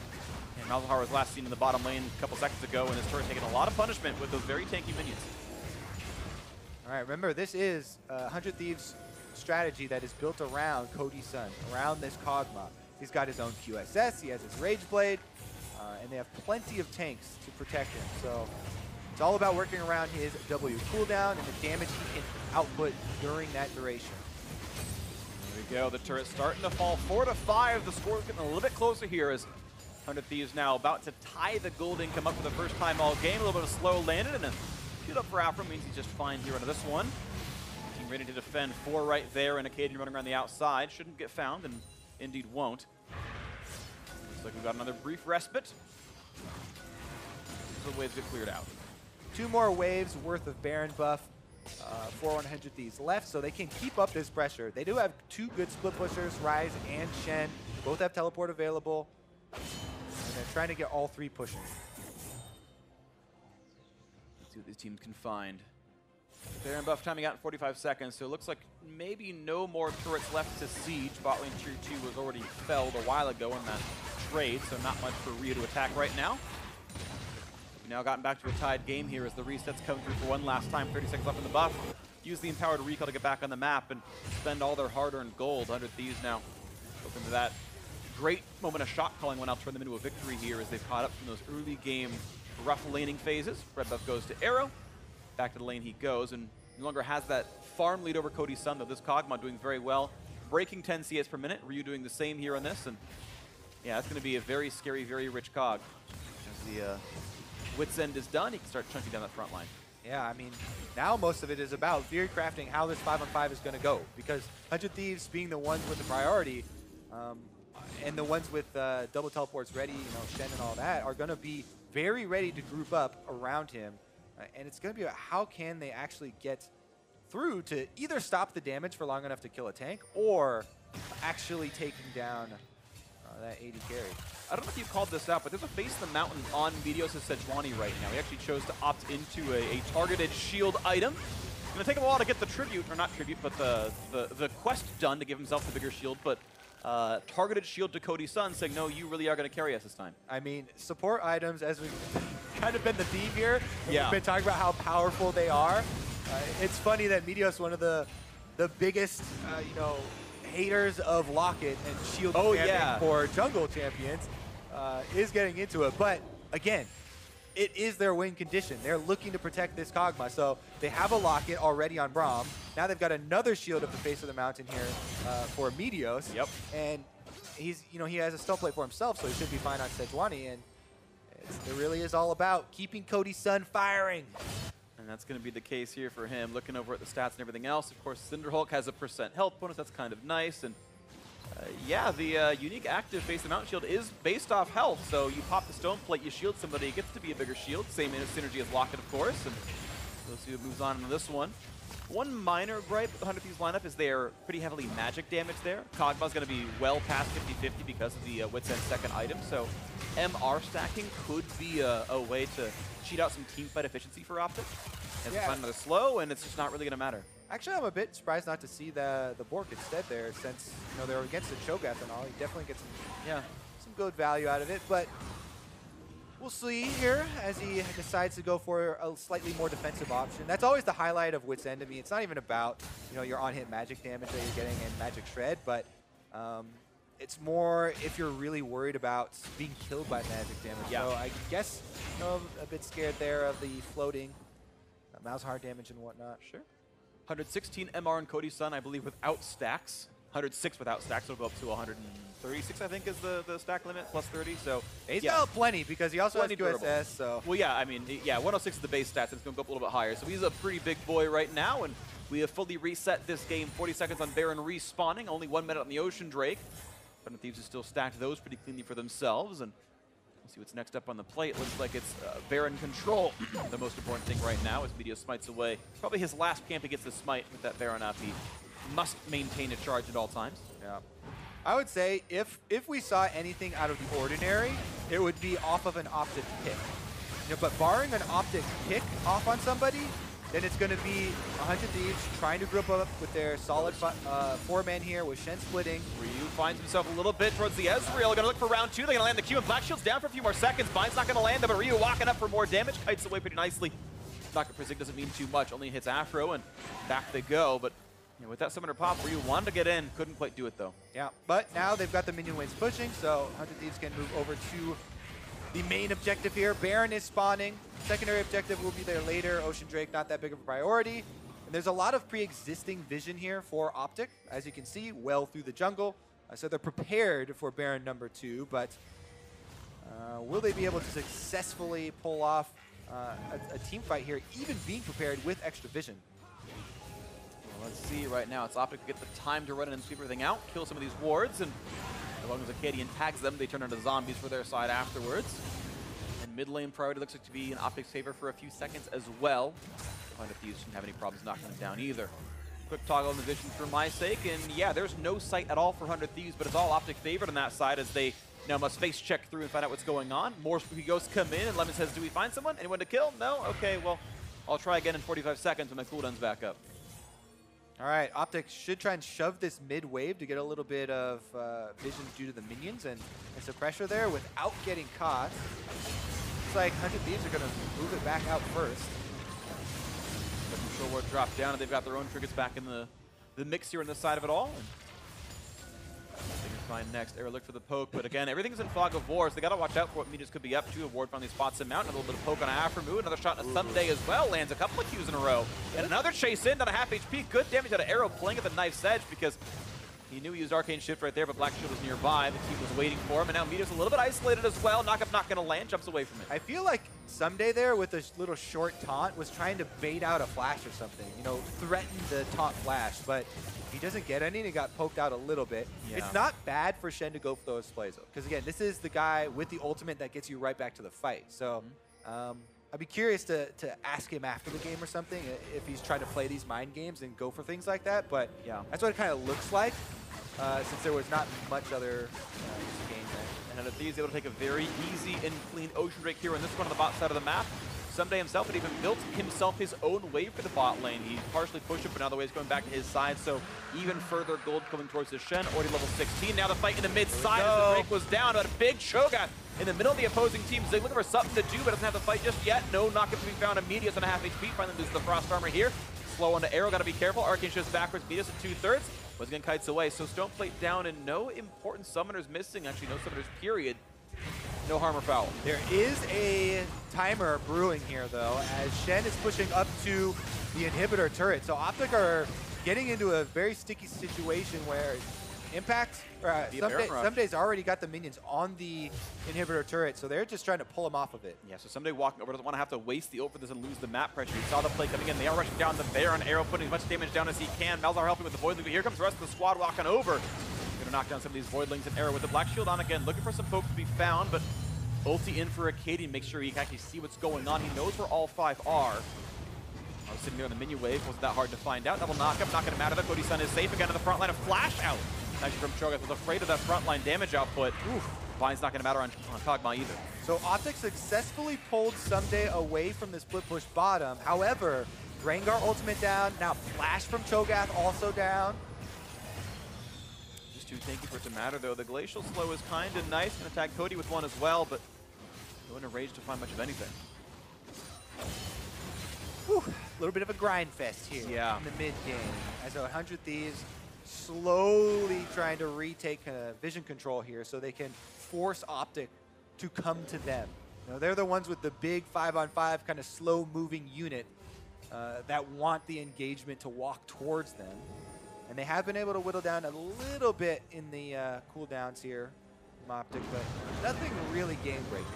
Malzahar was last seen in the bottom lane a couple seconds ago, and his turret taking a lot of punishment with those very tanky minions. All right, remember, this is 100 Thieves strategy that is built around Cody Sun, around this Kog'Maw. He's got his own QSS, he has his Rage Blade, and they have plenty of tanks to protect him. So it's all about working around his W cooldown and the damage he can output during that duration. There we go, the turret's starting to fall 4-5. The score's getting a little bit closer here as 100 Thieves now about to tie the gold income up for the first time all game. A little bit of slow landed, and then shoot up for Aphromoo means he's just fine here under this one. Team ready to defend 4 right there, and Akaadian running around the outside. Shouldn't get found, and indeed won't. Looks like we've got another brief respite. The waves get cleared out. 2 more waves worth of Baron buff for 100 Thieves left, so they can keep up this pressure. They do have 2 good split pushers, Ryze and Shen. Both have teleport available. And they're trying to get all 3 pushing. Let's see what these teams can find. Baron buff timing out in 45 seconds, so it looks like maybe no more turrets left to siege. Bot lane tier 2 was already felled a while ago in that trade, so not much for Ryu to attack right now. We've now gotten back to a tied game here as the resets come through for one last time. 30 seconds left in the buff. Use the empowered recall to get back on the map and spend all their hard-earned gold. 100 Thieves now open to that. Great moment of shot calling when I'll turn them into a victory here as they've caught up from those early game rough laning phases. Red buff goes to Arrow. Back to the lane he goes, and no longer has that farm lead over Cody Sun, though this Kog'Maw doing very well. Breaking 10 CS per minute. Ryu doing the same here on this, and yeah, that's going to be a very scary, very rich Cog. As the Wit's End is done, he can start chunking down that front line. Yeah, I mean, now most of it is about theory crafting how this 5-on-5 is going to go, because 100 Thieves being the ones with the priority, and the ones with double teleports ready, Shen and all that, are going to be very ready to group up around him. And it's going to be about how can they actually get through to either stop the damage for long enough to kill a tank, or actually taking down that AD carry. I don't know if you called this out, but there's a Face the Mountain on Meteos' Sejuani right now. He actually chose to opt into a targeted shield item. It's going to take him a while to get the tribute, or not tribute, but the quest done to give himself the bigger shield, but targeted shield to Cody Sun, saying, no, you really are going to carry us this time. I mean, support items, as we've kind of been the theme here, yeah. We've been talking about how powerful they are. It's funny that Meteos, one of the biggest, haters of Locket and shield for jungle champions, is getting into it. But again, it is their win condition. They're looking to protect this Kog'Maw. So they have a Locket already on Braum. Now they've got another shield at the face of the mountain here for Meteos. Yep. And he's, he has a stone plate for himself, so he should be fine on Sejuani. And it really is all about keeping Cody Sun firing. And that's going to be the case here for him. Looking over at the stats and everything else, of course, Cinderhulk has a % health bonus. That's kind of nice. And yeah, the unique active Face the Mountain shield is based off health. So you pop the stone plate, you shield somebody, it gets to be a bigger shield. Same synergy as Locket, of course. And we'll see what moves on in this one. One minor gripe with the 100 Thieves lineup is they're pretty heavily magic damage there. Kog'Maw's going to be well past 50-50 because of the Wits End second item. So MR stacking could be a way to cheat out some teamfight efficiency for OpTic. And find another slow, and it's just not really going to matter. Actually, I'm a bit surprised not to see the Bork instead there, since they're against the Cho'Gath and all. You definitely get some good value out of it, but we'll see here as he decides to go for a slightly more defensive option. That's always the highlight of Wits End to me. It's not even about your on-hit magic damage that you're getting in Magic Shred, but it's more if you're really worried about being killed by magic damage. Yeah. So I guess a bit scared there of the floating Malzahar damage and whatnot. Sure. 116 MR and Cody Sun, I believe, without stacks. 106 without stacks, will go up to 136, I think, is the stack limit, plus 30. So he's got plenty because he also has QSS. So well, yeah, I mean, 106 is the base stats, and it's going to go up a little bit higher. So he's a pretty big boy right now, and we have fully reset this game. 40 seconds on Baron respawning, only 1 minute on the Ocean Drake. But Thieves have still stacked those pretty cleanly for themselves, and we'll see what's next up on the plate. Looks like it's Baron control, the most important thing right now, as Meteos smites away. Probably his last camp he gets the smite with that Baron up. He must maintain a charge at all times. Yeah. I would say if we saw anything out of the ordinary, it would be off of an OpTic pick. But barring an OpTic pick off on somebody, then it's going to be 100 Thieves trying to group up with their solid 4-man here with Shen splitting. Ryu finds himself a little bit towards the Ezreal. Going to look for round 2. They're going to land the Q, and Black Shield's down for a few more seconds. Bind's not going to land, but Ryu walking up for more damage. Kites away pretty nicely. Knocker Phreak doesn't mean too much. Only hits Aphro, and back they go. But with that summoner pop, Ryu wanted to get in. Couldn't quite do it, though. Yeah, but now they've got the minion waves pushing, so 100 Thieves can move over to the main objective here. Baron is spawning. Secondary objective will be there later. Ocean Drake, not that big of a priority. And there's a lot of pre-existing vision here for OpTic, as you can see, well through the jungle. So they're prepared for Baron number 2, but will they be able to successfully pull off a team fight here, even being prepared with extra vision? Well, let's see right now. It's OpTic to get the time to run in and sweep everything out, kill some of these wards, and as long as Akaadian tags them, they turn into zombies for their side afterwards. And mid lane priority looks like to be in OpTic's favor for a few seconds as well. 100 Thieves shouldn't have any problems knocking them down either. Quick toggle on the vision for my sake, and yeah, there's no sight at all for 100 Thieves, but it's all OpTic favored on that side as they now must face check through and find out what's going on. More spooky ghosts come in, and Lemon says, do we find someone? Anyone to kill? No? Okay, well, I'll try again in 45 seconds when my cooldown's back up. All right, OpTic should try and shove this mid wave to get a little bit of vision due to the minions and some pressure there without getting caught. Looks like 100 Thieves are going to move it back out first. Control ward dropped down, and they've got their own triggers back in the mix here on this side of it all. They can find next. Arrow look for the poke, but again, everything's in fog of war, so they got to watch out for what Meteos could be up to. A ward finally spots him out, and a little bit of poke on Aphromoo. Another shot on Ssumday as well, lands a couple of Qs in a row. And another chase in, down a half HP. Good damage out of Arrow playing at the knife's edge because He knew he used Arcane Shift right there, but Black Shield was nearby. The team was waiting for him, and now Meteos a little bit isolated as well. Knockup not going to land, jumps away from it. I feel like Ssumday there with a little short taunt was trying to bait out a flash or something, you know, threaten the taunt flash, but he doesn't get any and he got poked out a little bit. Yeah. It's not bad for Shen to go for those plays though, because again, this is the guy with the ultimate that gets you right back to the fight. So I'd be curious to ask him after the game or something if he's trying to play these mind games and go for things like that, but yeah, that's what it kind of looks like. Since there was not much other game there. And Thieves able to take a very easy and clean Ocean Drake here on this one on the bot side of the map. Ssumday himself had even built himself his own wave for the bot lane. He partially pushed it, but now the wave's going back to his side, so even further gold coming towards the Shen, already level 16. Now the fight in the mid side as the Phreak was down, but a big Cho'Gath in the middle of the opposing team. Zig looking for something to do, but doesn't have the fight just yet. No knockup to be found. Meteos on a half HP, finally loses the Frost Armor here. Slow onto Arrow, gotta be careful. Arcane shifts backwards, Meteos at 2/3. Was again kites away, so Stone Plate down and no important summoners missing. Actually, no summoners, period. No harm or foul. There is a timer brewing here, though, as Shen is pushing up to the inhibitor turret. So OpTic are getting into a very sticky situation where Impact, Ssumday's already got the minions on the inhibitor turret, so they're just trying to pull him off of it. Yeah, so Ssumday walking over, doesn't want to have to waste the ult for this and lose the map pressure. He saw the play coming in. They are rushing down the Baron. Arrow putting as much damage down as he can. Malzahar helping with the Voidling, but here comes the rest of the squad walking over. Gonna knock down some of these Voidlings, and Arrow with the Black Shield on again, looking for some folks to be found, but ulti in for Akaadian, make sure he can actually see what's going on. He knows where all 5 are. I was sitting there on the minion wave, wasn't that hard to find out. Double knockup, not gonna matter though. Cody Sun is safe again to the front line. A flash out. Actually from Cho'Gath was afraid of that frontline damage output. Oof, Vine's not gonna matter on Kog'Maw either. So OpTic successfully pulled Ssumday away from the split push bottom. However, Rengar ultimate down, now flash from Cho'Gath also down. Just too tanky for it to matter though. The Glacial Slow is kinda nice, can attack Cody with one as well, but no in a rage to find much of anything. Whew, a little bit of a grind fest here in the mid game. As 100 Thieves slowly trying to retake vision control here so they can force OpTic to come to them. You know, they're the ones with the big 5-on-5 kind of slow moving unit that want the engagement to walk towards them. And they have been able to whittle down a little bit in the cooldowns here from OpTic, but nothing really game breaking.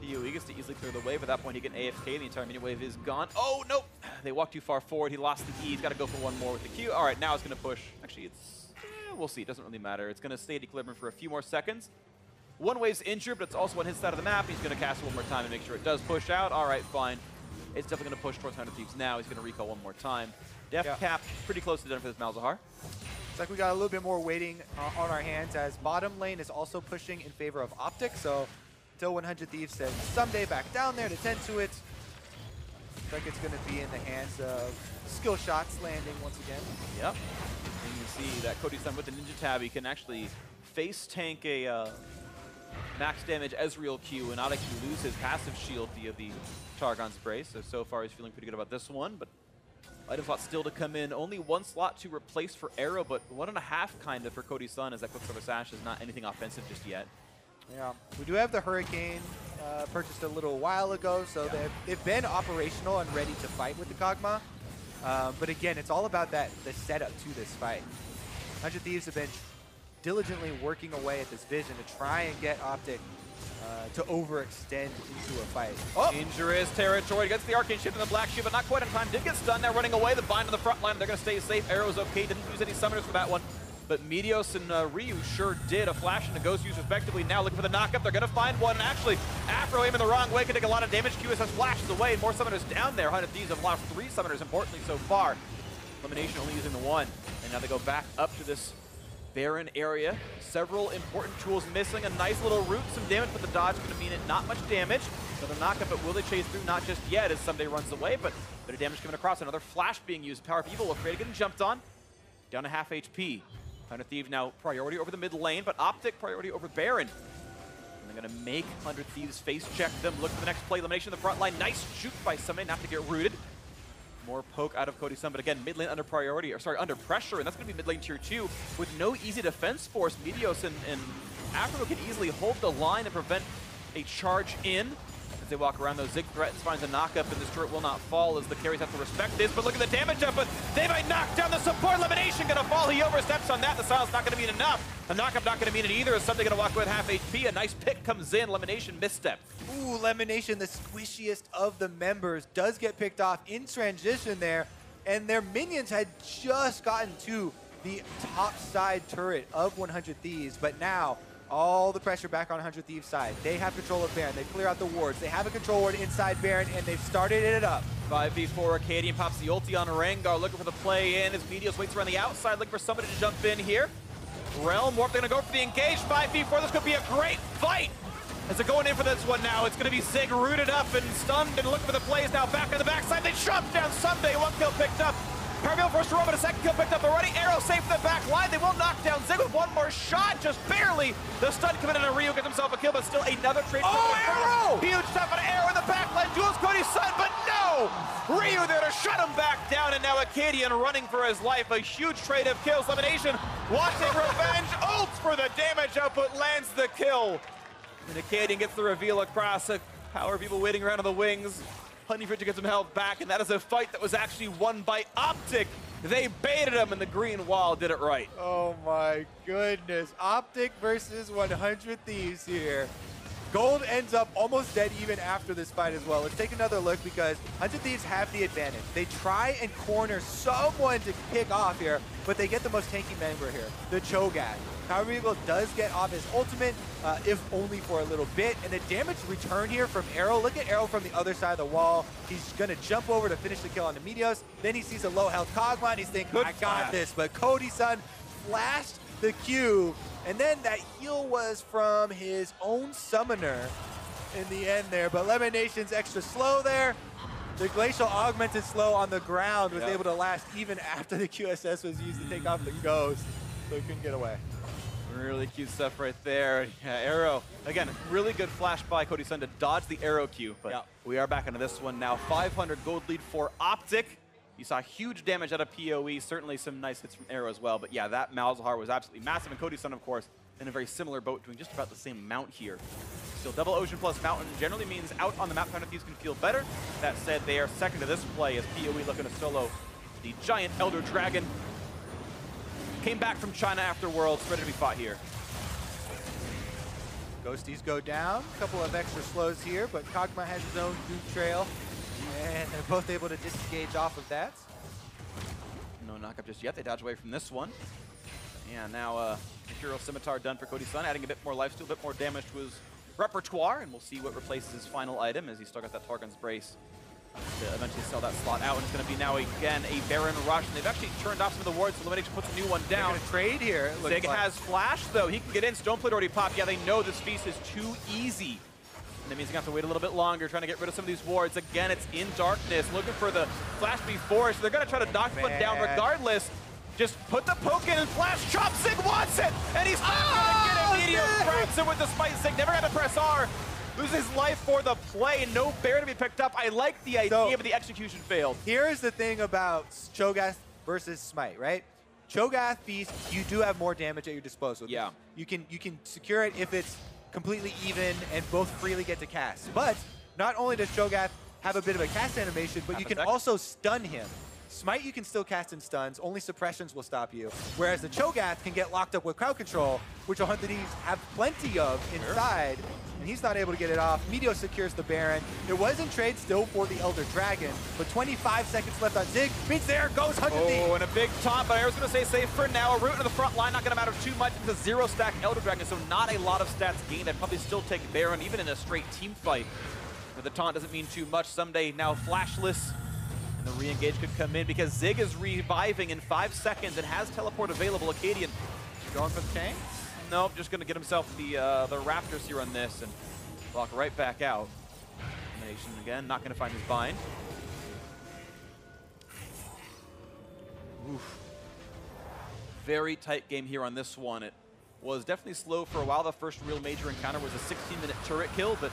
He gets to easily clear the wave. At that point, he can AFK. The entire minion wave is gone. Oh, no! They walked too far forward. He lost the E. He's got to go for one more with the Q. All right, now it's going to push. Actually, it's... we'll see. It doesn't really matter. It's going to stay at equilibrium for a few more seconds. One wave's injured, but it's also on his side of the map. He's going to cast it one more time and make sure it does push out. All right, fine. It's definitely going to push towards 100 Thieves now. He's going to recall one more time. Def cap pretty close to done for this Malzahar. It's like we got a little bit more waiting on our hands as bottom lane is also pushing in favor of OpTic. So until 100 Thieves says Ssumday back down there to tend to it. Looks like it's going to be in the hands of skillshots landing once again. Yep. And you see that Cody Sun with the Ninja Tab, he can actually face tank a max damage Ezreal Q and not actually lose his passive shield via the Targon's Brace. So far he's feeling pretty good about this one, but item slot still to come in. Only one slot to replace for Arrow, but 1.5 kind of for Cody Sun, as that Quicksilver Sash is not anything offensive just yet. Yeah, we do have the Hurricane purchased a little while ago, so they've been operational and ready to fight with the Kog'Maw. But again, it's all about the setup to this fight. 100 Thieves have been diligently working away at this vision to try and get OpTic to overextend into a fight. Oh. Dangerous territory. Gets the Arcane Shift in the Black Shield, but not quite on time. Did get stunned. Now running away. The bind on the front line. They're going to stay safe. Arrow's okay. Didn't use any summoners for that one. But Meteos and Ryu sure did. A flash and a ghost use respectively. Now looking for the knockup. They're going to find one. And actually, Aphromoo aiming the wrong way. Can take a lot of damage. QSS flashes away. More summoners down there. 100 Thieves have lost 3 summoners, importantly, so far. LemonNation only using the 1. And now they go back up to this Baron area. Several important tools missing. A nice little root. Some damage, but the dodge is going to mean it not much damage. Another knockup, but will they chase through? Not just yet as Ssumday runs away, but a bit of damage coming across. Another flash being used. powerOfEvil afraid of getting jumped on. Down to half HP. 100 Thieves now priority over the mid lane, but OpTic priority over Baron. And they're going to make 100 Thieves face check them. Look for the next play. LemonNation in the front line. Nice shoot by Ssumday, not to get rooted. More poke out of Cody Sun, but again, mid lane under priority, or sorry, under pressure, and that's going to be mid lane tier 2 with no easy defense force. Meteos and Aphromoo can easily hold the line and prevent a charge in. As they walk around, though, Zig threatens, finds a knock-up, and this turret will not fall as the carries have to respect this. But look at the damage output. They might knock down the support. LemonNation gonna fall. He oversteps on that. The silence not gonna mean enough. A knock-up not gonna mean it either. Is Ssumday gonna walk away with half HP. A nice pick comes in. LemonNation misstep. Ooh, LemonNation, the squishiest of the members, does get picked off in transition there. And their minions had just gotten to the top side turret of 100 Thieves. But now, all the pressure back on 100 Thieves side. They have control of Baron. They clear out the wards. They have a control ward inside Baron, and they've started it up. 5v4, Akaadian pops the ulti on Rengar, looking for the play in as Meteos waits around the outside, looking for somebody to jump in here. Realm Warp, they're going to go for the engage. 5v4, this could be a great fight. As they're going in for this one now, it's going to be Zig rooted up and stunned and looking for the plays now back on the backside. They chop down Ssumday, 1 kill picked up. powerOfEvil first row, but a 2nd kill picked up already. Arrow safe for the back line. They will knock down Zig with 1 more shot, just barely. The stun coming in, and Ryu gets himself a kill, but still another trade. Oh, Arrow! Huge stuff, an arrow in the back line. Duels Cody Sun, but no! Ryu there to shut him back down, and now Akaadian running for his life. A huge trade of kills. LemonNation wanting revenge. Ults for the damage output, lands the kill. And Akaadian gets the reveal across. powerOfEvil waiting around on the wings. Hunting for it to get some health back, and that is a fight that was actually won by OpTic. They baited him, and the green wall did it right. Oh my goodness. OpTic versus 100 Thieves here. Gold ends up almost dead even after this fight as well. Let's take another look because 100 Thieves have the advantage. They try and corner someone to pick off here, but they get the most tanky member here, the Cho'Gath. powerOfEvil does get off his ultimate, if only for a little bit. And the damage return here from Arrow. Look at Arrow from the other side of the wall. He's going to jump over to finish the kill on the Meteos. Then he sees a low health Kog'Maw, and he's thinking, I got this. But Cody Sun flashed the Q, and then that heal was from his own summoner in the end there. But LemonNation's extra slow there. The Glacial Augmented Slow on the ground was able to last even after the QSS was used to take off the Ghost. So he couldn't get away. Really cute stuff right there. Yeah, Arrow. Again, really good flash by Cody Sun to dodge the Arrow Q. But we are back into this one now. 500 gold lead for OpTic. You saw huge damage out of PoE. Certainly some nice hits from Arrow as well. But yeah, that Malzahar was absolutely massive. And Cody Sun, of course, in a very similar boat, doing just about the same amount here. Still, double Ocean plus Mountain generally means out on the map, Thieves can feel better. That said, they are second to this play as PoE looking to solo the giant Elder Dragon. Came back from China after Worlds, ready to be fought here. Ghosties go down. A couple of extra slows here, but Kog'Maw has his own Duke Trail. And they're both able to disengage off of that. No knockup just yet. They dodge away from this one. And now Imperial Scimitar done for Cody Sun, adding a bit more lifesteal, a bit more damage to his repertoire. And we'll see what replaces his final item as he still got that Targon's Brace to eventually sell that slot out. And it's going to be now, again, a Baron rush. And they've actually turned off some of the wards, so LemonNation puts a new one down. They're going to trade here. Zig has Flash, though. He can get in. Stoneplate already popped. Yeah, they know this feast is too easy. And that means they have to wait a little bit longer, trying to get rid of some of these wards. Again, it's in darkness, looking for the Flash before, so they're going to try to knock one down regardless. Just put the poke in and Flash chop. Zig wants it, and he's not going to get it. Meteos grabs it with the spite. Zig never had to press R. Loses his life for the play. No bear to be picked up. I like the idea, but the execution failed. Here's the thing about Cho'Gath versus Smite, right? Cho'Gath Feast, you do have more damage at your disposal. Yeah. You can secure it if it's completely even and both freely get to cast. But not only does Cho'Gath have a bit of a cast animation, but you can also stun him. Smite you can still cast in stuns, only suppressions will stop you. Whereas the Cho'Gath can get locked up with crowd control, which 100 Thieves have plenty of inside, and he's not able to get it off. Meteos secures the Baron. It was in trade still for the Elder Dragon, but 25 seconds left on Zig. Means there goes 100 Thieves. Oh, and a big taunt, but I was going to say safe for now. A root into the front line, not going to matter too much. It's a zero-stack Elder Dragon, so not a lot of stats gained. I'd probably still take Baron, even in a straight team fight. But the taunt doesn't mean too much. Ssumday now flashless. And the re-engage could come in because Zig is reviving in 5 seconds and has teleport available. Akaadian Going for the tank? Nope, just going to get himself the Raptors here on this and walk right back out. LemonNation again, not going to find his bind. Oof. Very tight game here on this one. It was definitely slow for a while. The first real major encounter was a 16-minute turret kill, but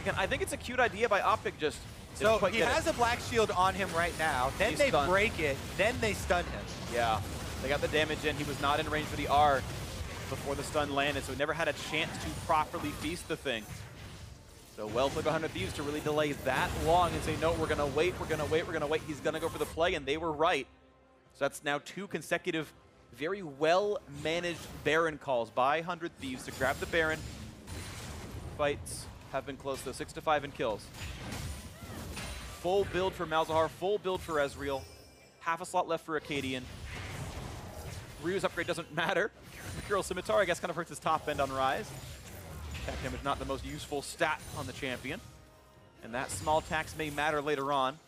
again, I think it's a cute idea by OpTic just. So he has a black shield on him right now. Then they break it. Then they stun him. Yeah, they got the damage in. He was not in range for the R before the stun landed, so he never had a chance to properly feast the thing. So well played by 100 Thieves to really delay that long and say, no, we're going to wait, we're going to wait, we're going to wait. He's going to go for the play, and they were right. So that's now 2 consecutive, very well-managed Baron calls by 100 Thieves to grab the Baron. Fights have been close, though. 6-5 in kills. Full build for Malzahar, full build for Ezreal. Half a slot left for Akaadian. Ryu's upgrade doesn't matter. Girl Scimitar, I guess, kind of hurts his top end on Ryze. Attack damage not the most useful stat on the champion. And that small tax may matter later on.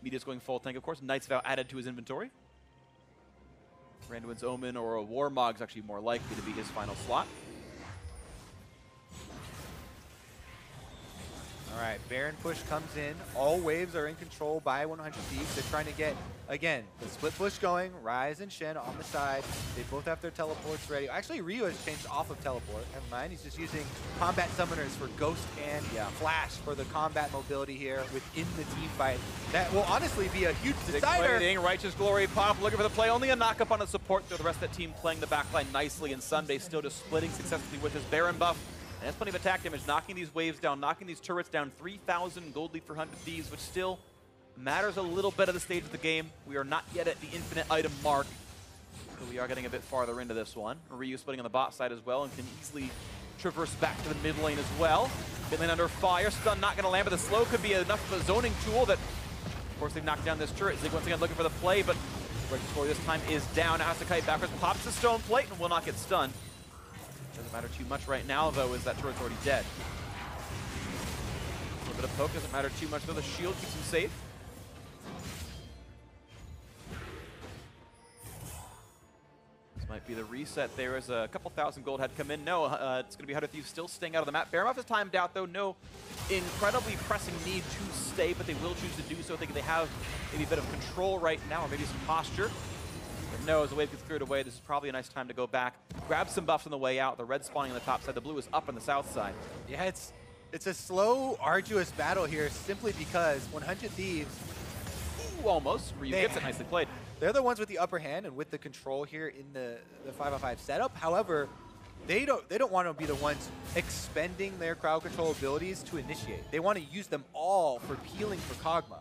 Meteos going full tank, of course. Knight's Vow added to his inventory. Randuin's Omen or a Warmog is actually more likely to be his final slot. All right, Baron push comes in. All waves are in control by 100 Thieves. They're trying to get, again, the split push going. Ryze and Shen on the side. They both have their teleports ready. Actually, Ryu has changed off of teleport. Never mind, he's just using combat summoners for Ghost and Flash for the combat mobility here within the team fight. That will honestly be a huge decider. Righteous Glory pop, looking for the play. Only a knock-up on the support. The rest of that team playing the backline nicely, and Ssumday still just splitting successfully with his Baron buff. And that's plenty of attack damage, knocking these waves down, knocking these turrets down. 3,000 gold lead for 100 Thieves, which still matters a little bit at the stage of the game. We are not yet at the infinite item mark, but we are getting a bit farther into this one. Ryu splitting on the bot side as well and can easily traverse back to the mid lane as well. Mid lane under fire, stun not going to land, but the slow could be enough of a zoning tool that, of course, they've knocked down this turret. Zig once again looking for the play, but Righteous Glory this time is down. Now has to kite backwards, pops the stone plate and will not get stunned. Doesn't matter too much right now, though, as that turret's already dead. A little bit of poke doesn't matter too much, though. The shield keeps him safe. This might be the reset there as a couple thousand gold had come in. No, it's going to be 100 Thieves still staying out of the map. Baron is timed out, though. No incredibly pressing need to stay, but they will choose to do so. I think they have maybe a bit of control right now, or maybe some posture. But no, as the wave gets cleared away, this is probably a nice time to go back, grab some buffs on the way out. The red spawning on the top side, the blue is up on the south side. Yeah, it's a slow, arduous battle here simply because 100 Thieves... Ooh, almost. Ryu gets it, nicely played. They're the ones with the upper hand and with the control here in the 5-on-5 setup. However, they don't want to be the ones expending their crowd control abilities to initiate. They want to use them all for peeling for Kog'Maw.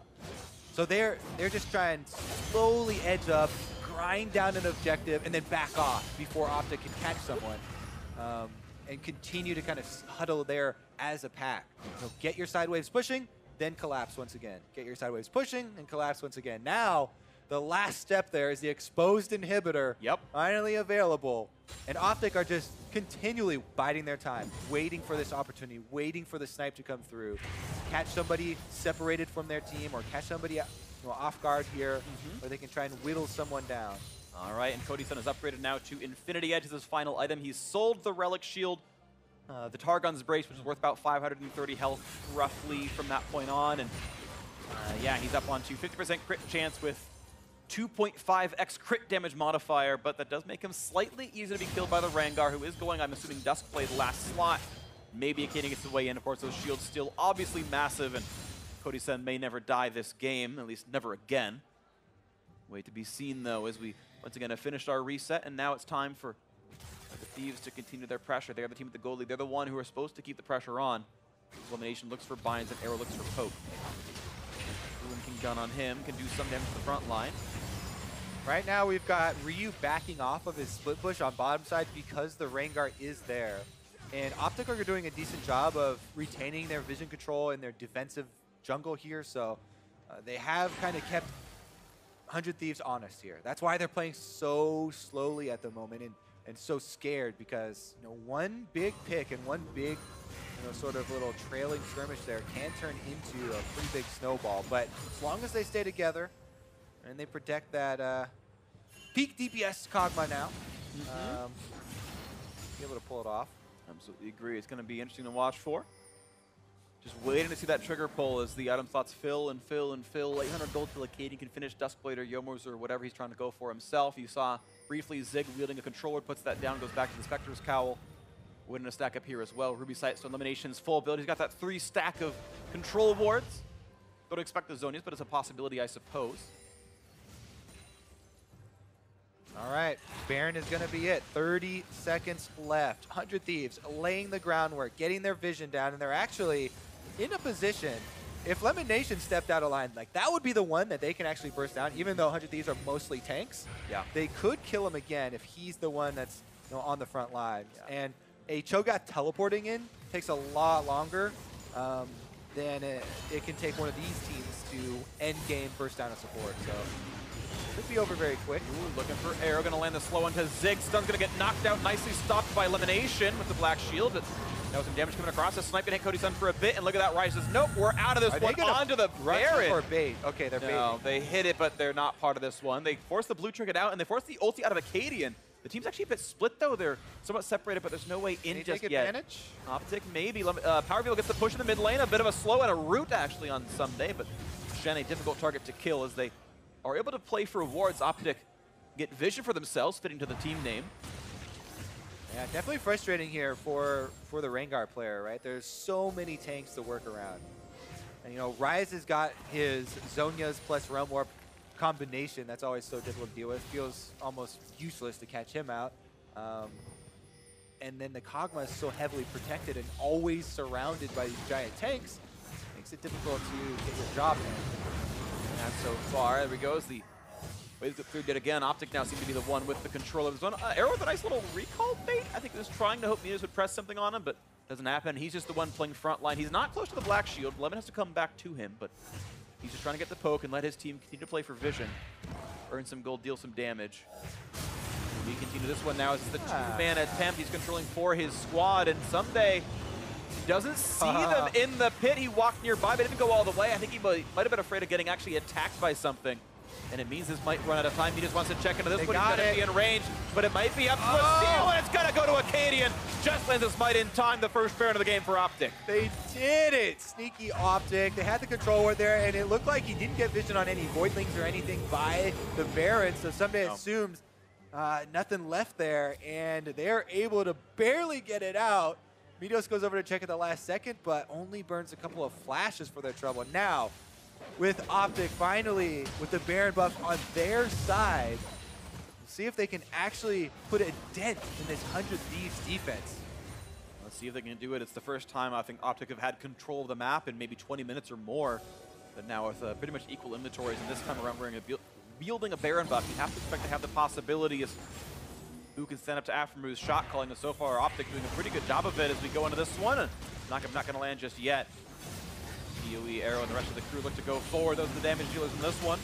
So they're just trying to slowly edge up, grind down an objective, and then back off before OpTic can catch someone and continue to kind of huddle there as a pack. So get your side waves pushing, then collapse once again. Get your side waves pushing, and collapse once again. Now, the last step there is the exposed inhibitor finally available. And OpTic are just continually biding their time, waiting for this opportunity, waiting for the snipe to come through. Catch somebody separated from their team or catch somebody off guard here, where they can try and whittle someone down. All right, and Cody Sun is upgraded now to Infinity Edge as his final item. He's sold the Relic Shield, the Targon's Brace, which is worth about 530 health roughly from that point on. And yeah, he's up onto 50% crit chance with 2.5x crit damage modifier, but that does make him slightly easier to be killed by the Rengar, who is going, I'm assuming, Duskblade last slot. Maybe Akaadian gets the way in. Of course, those shields still obviously massive, and Cody Sun may never die this game, at least never again. Wait to be seen, though, as we once again have finished our reset, and now it's time for the Thieves to continue their pressure. They're the team with the gold lead. They're the one who are supposed to keep the pressure on. LemonNation looks for binds, and Arrow looks for poke. Ruin King gun on him, can do some damage to the front line. Right now, we've got Ryu backing off of his split push on bottom side because the Rengar is there. And OpTic are doing a decent job of retaining their vision control and their defensive jungle here, so they have kind of kept 100 Thieves honest here. That's why they're playing so slowly at the moment and so scared, because one big pick and one big sort of little trailing skirmish there can turn into a pretty big snowball. But as long as they stay together and they protect that peak DPS Kog'Maw now, be able to pull it off. Absolutely agree. It's going to be interesting to watch for. Just waiting to see that trigger pull as the item slots fill and fill and fill. 800 gold till Akaadian can finish Duskblade or Yomos or whatever he's trying to go for himself. You saw briefly Zig wielding a controller, puts that down, goes back to the Spectre's Cowl. Winning a stack up here as well. Ruby Sight, so LemonNation's full build. He's got that 3 stack of control wards. Don't expect the Zonias, but it's a possibility, I suppose. All right, Baron is going to be it. 30 seconds left. 100 Thieves laying the groundwork, getting their vision down, and they're actually in a position, if LemonNation stepped out of line, like that would be the one that they can actually burst down, even though 100 Thieves are mostly tanks. Yeah. They could kill him again if he's the one that's on the front lines. Yeah. And a Cho'Gath teleporting in takes a lot longer than it can take one of these teams to end game burst down a support. So could be over very quick. Ooh, looking for Arrow, gonna land the slow one to Zig. Stun's gonna get knocked out, nicely stopped by LemonNation with the black shield. But that was some damage coming across. The snipe gonna hit Cody Sun for a bit, and look at that. Ryze says, nope, we're out of this one. Onto the Baron. Or bait? Okay, they're baiting. No, they hit it, but they're not part of this one. They force the blue trinket out, and they force the ulti out of Akaadian. The team's actually a bit split, though. They're somewhat separated, but there's no way in just take yet. Advantage? OpTic, maybe. powerOfEvil gets the push in the mid lane. A bit of a slow and a root, actually, on Ssumday, but Shen, a difficult target to kill as they are able to play for rewards. OpTic get vision for themselves, fitting to the team name. Yeah, definitely frustrating here for the Rengar player, right? There's so many tanks to work around. And, you know, Ryze has got his Zhonya's plus Realm Warp combination that's always so difficult to deal with. Feels almost useless to catch him out. And then the Kog'Maw is so heavily protected and always surrounded by these giant tanks. Makes it difficult to get your job in. And so far, there we go. As the wave through yet again. OpTic now seems to be the one with the control of his own. Arrow with a nice little recall bait. I think he was trying to hope Meteos would press something on him, but doesn't happen. He's just the one playing front line. He's not close to the black shield. Lemon has to come back to him, but he's just trying to get the poke and let his team continue to play for vision. Earn some gold, deal some damage. We continue this one now as it's the two-man attempt. He's controlling for his squad, and Ssumday doesn't see them in the pit. He walked nearby, but didn't go all the way. I think he might have been afraid of getting actually attacked by something. And it means this might run out of time. He just wants to check into this one. He's going to be in range, but it might be up to a steal, and it's going to go to Akaadian. Just lands a smite in time, the first Baron of the game for OpTic. They did it! Sneaky OpTic. They had the control ward there, and it looked like he didn't get vision on any Voidlings or anything by the Baron, so Ssumday assumes nothing left there, and they're able to barely get it out. Meteos goes over to check at the last second, but only burns a couple of flashes for their trouble. Now, with OpTic finally with the Baron buff on their side, we'll see if they can actually put a dent in this 100 Thieves defense. Let's see if they can do it. It's the first time I think OpTic have had control of the map in maybe 20 minutes or more. But now with pretty much equal inventories, and this time around wielding a Baron buff, you have to expect to have the possibility of who can stand up to Aphromoo's shot calling. And so far, OpTic doing a pretty good job of it as we go into this one. And not going to land just yet. PoE, Arrow, and the rest of the crew look to go forward. Those are the damage dealers in this one.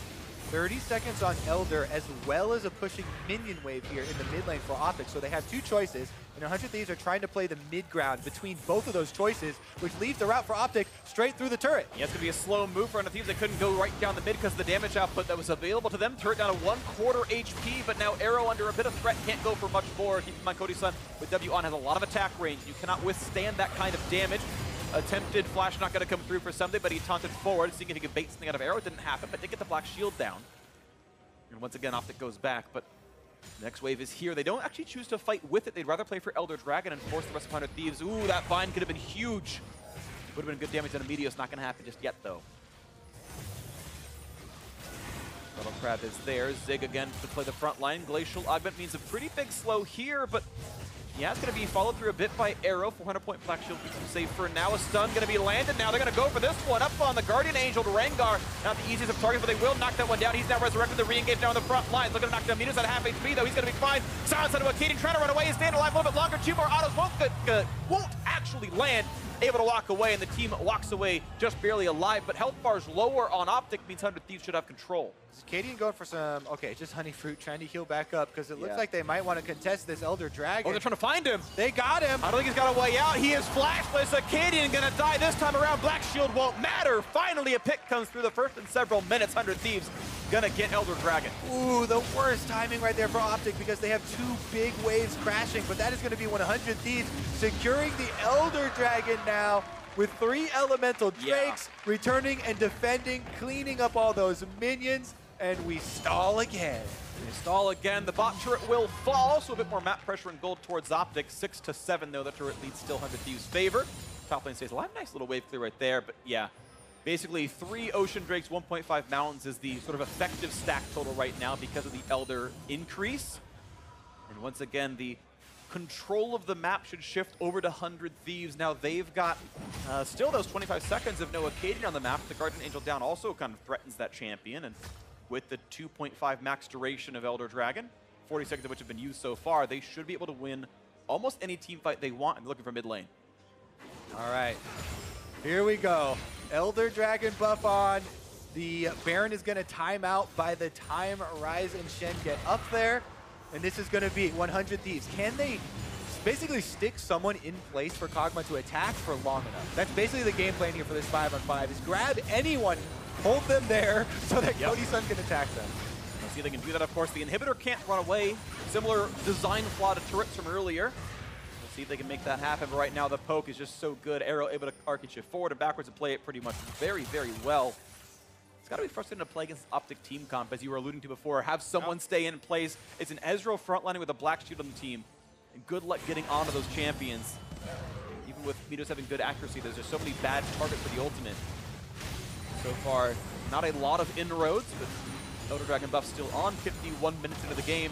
30 seconds on Elder, as well as a pushing minion wave here in the mid lane for OpTic. So they have two choices, and 100 Thieves are trying to play the mid ground between both of those choices, which leaves the route for OpTic straight through the turret. Yeah, it's going to be a slow move for 100 Thieves. They couldn't go right down the mid because of the damage output that was available to them. Turret down to 1/4 HP, but now Arrow under a bit of threat can't go for much more. Keep in mind, Cody Sun with W1 has a lot of attack range. You cannot withstand that kind of damage. Attempted flash not going to come through for Ssumday, but he taunted forward, seeing if he could bait something out of Arrow. It didn't happen, but did get the black shield down. And once again, OpTic goes back, but the next wave is here. They don't actually choose to fight with it. They'd rather play for Elder Dragon and force the rest of 100 Thieves. Ooh, that vine could have been huge. Would have been good damage on a Meteos. Not going to happen just yet, though. Little Crab is there. Zig again to play the front line. Glacial Augment means a pretty big slow here, but yeah, it's going to be followed through a bit by Arrow. 400-point Black Shield keeps him safe for now. A stun going to be landed. Now they're going to go for this one. Up on the Guardian Angel to Rengar. Not the easiest of targets, but they will knock that one down. He's now resurrected to re-engage down the front lines. Looking to knock down Meteos at half HP, though. He's going to be fine. Silence onto Akaadian, trying to run away. He's staying alive a little bit longer. Two more autos won't actually land. Able to walk away, and the team walks away just barely alive. But health bars lower on OpTic means 100 Thieves should have control. Is Akaadian going for some, just Honey Fruit, trying to heal back up, because it looks like they might want to contest this Elder Dragon. Oh, they're trying to find him. They got him. I don't think he's got a way out. He is flashless. Akaadian going to die this time around. Black Shield won't matter. Finally, a pick comes through the first in several minutes. 100 Thieves going to get Elder Dragon. Ooh, the worst timing right there for OpTic, because they have two big waves crashing, but that is going to be 100 Thieves securing the Elder Dragon now, with 3 elemental drakes returning and defending, cleaning up all those minions, and we stall again. They stall again. The bot turret will fall, so a bit more map pressure and gold towards OpTic. 6-7, though. The turret leads still 100 Thieves' favor. Top lane stays alive. Nice little wave clear right there, but yeah. Basically, 3 Ocean Drakes, 1.5 Mountains is the sort of effective stack total right now because of the Elder increase. And once again, the control of the map should shift over to 100 Thieves. Now they've got still those 25 seconds of no Akaadian on the map. The Guardian Angel down also kind of threatens that champion, and with the 2.5 max duration of Elder Dragon, 40 seconds of which have been used so far, they should be able to win almost any team fight they want and looking for mid lane. All right, here we go. Elder Dragon buff on. The Baron is going to time out by the time Ryze and Shen get up there. And this is going to be 100 Thieves. Can they basically stick someone in place for Kog'Maw to attack for long enough? That's basically the game plan here for this 5-on-5, is grab anyone, hold them there so that Cody Sun can attack them. Let's see if they can do that, of course. The inhibitor can't run away. Similar design flaw to turrets from earlier. Let's see if they can make that happen. But right now, the poke is just so good. Arrow able to arc shift forward and backwards and play it pretty much very, very well. It's got to be frustrating to play against OpTic team comp, as you were alluding to before. Have someone stay in place. It's an Ezreal frontlining with a black shield on the team. And good luck getting onto those champions. Even with Meteos having good accuracy, there's just so many bad targets for the ultimate. So far, not a lot of inroads, but Elder Dragon buff still on 51 minutes into the game.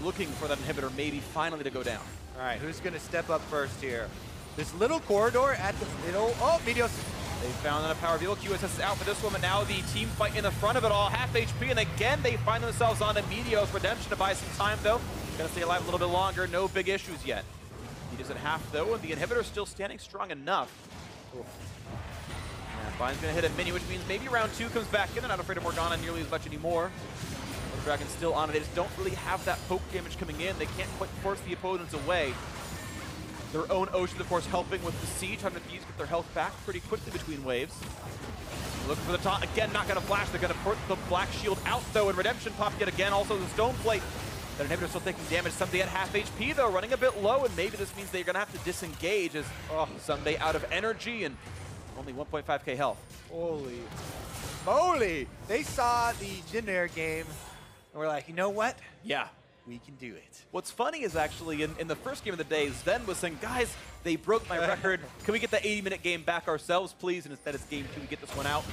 Looking for that inhibitor maybe finally to go down. All right, who's going to step up first here? This little corridor at the middle. Oh, Meteos. They found a powerOfEvil. QSS is out for this one, but now the team fight in the front of it all. Half HP, and again, they find themselves on a Meteos. Redemption to buy some time, though. Gonna stay alive a little bit longer. No big issues yet. Meteos at half, though, and the inhibitor still standing strong enough. Fine's gonna hit a mini, which means maybe round 2 comes back in. They're not afraid of Morgana nearly as much anymore. The Dragon's still on it. They just don't really have that poke damage coming in. They can't quite force the opponents away. Their own Ocean, of course, helping with the siege. 100 Thieves get their health back pretty quickly between waves. Looking for the taunt. Again, not gonna flash. They're gonna put the black shield out, though, and Redemption pop yet again. Also, the stone plate. That inhibitor still taking damage. Ssumday at half HP, though, running a bit low, and maybe this means they're gonna have to disengage as Ssumday out of energy and only 1.5k health. Holy moly! They saw the Jin game, and we're like, you know what? Yeah. We can do it. What's funny is actually in the first game of the day, Zen was saying, guys, they broke my record. Can we get that 80-minute game back ourselves, please? And instead it's game 2, we get this one out.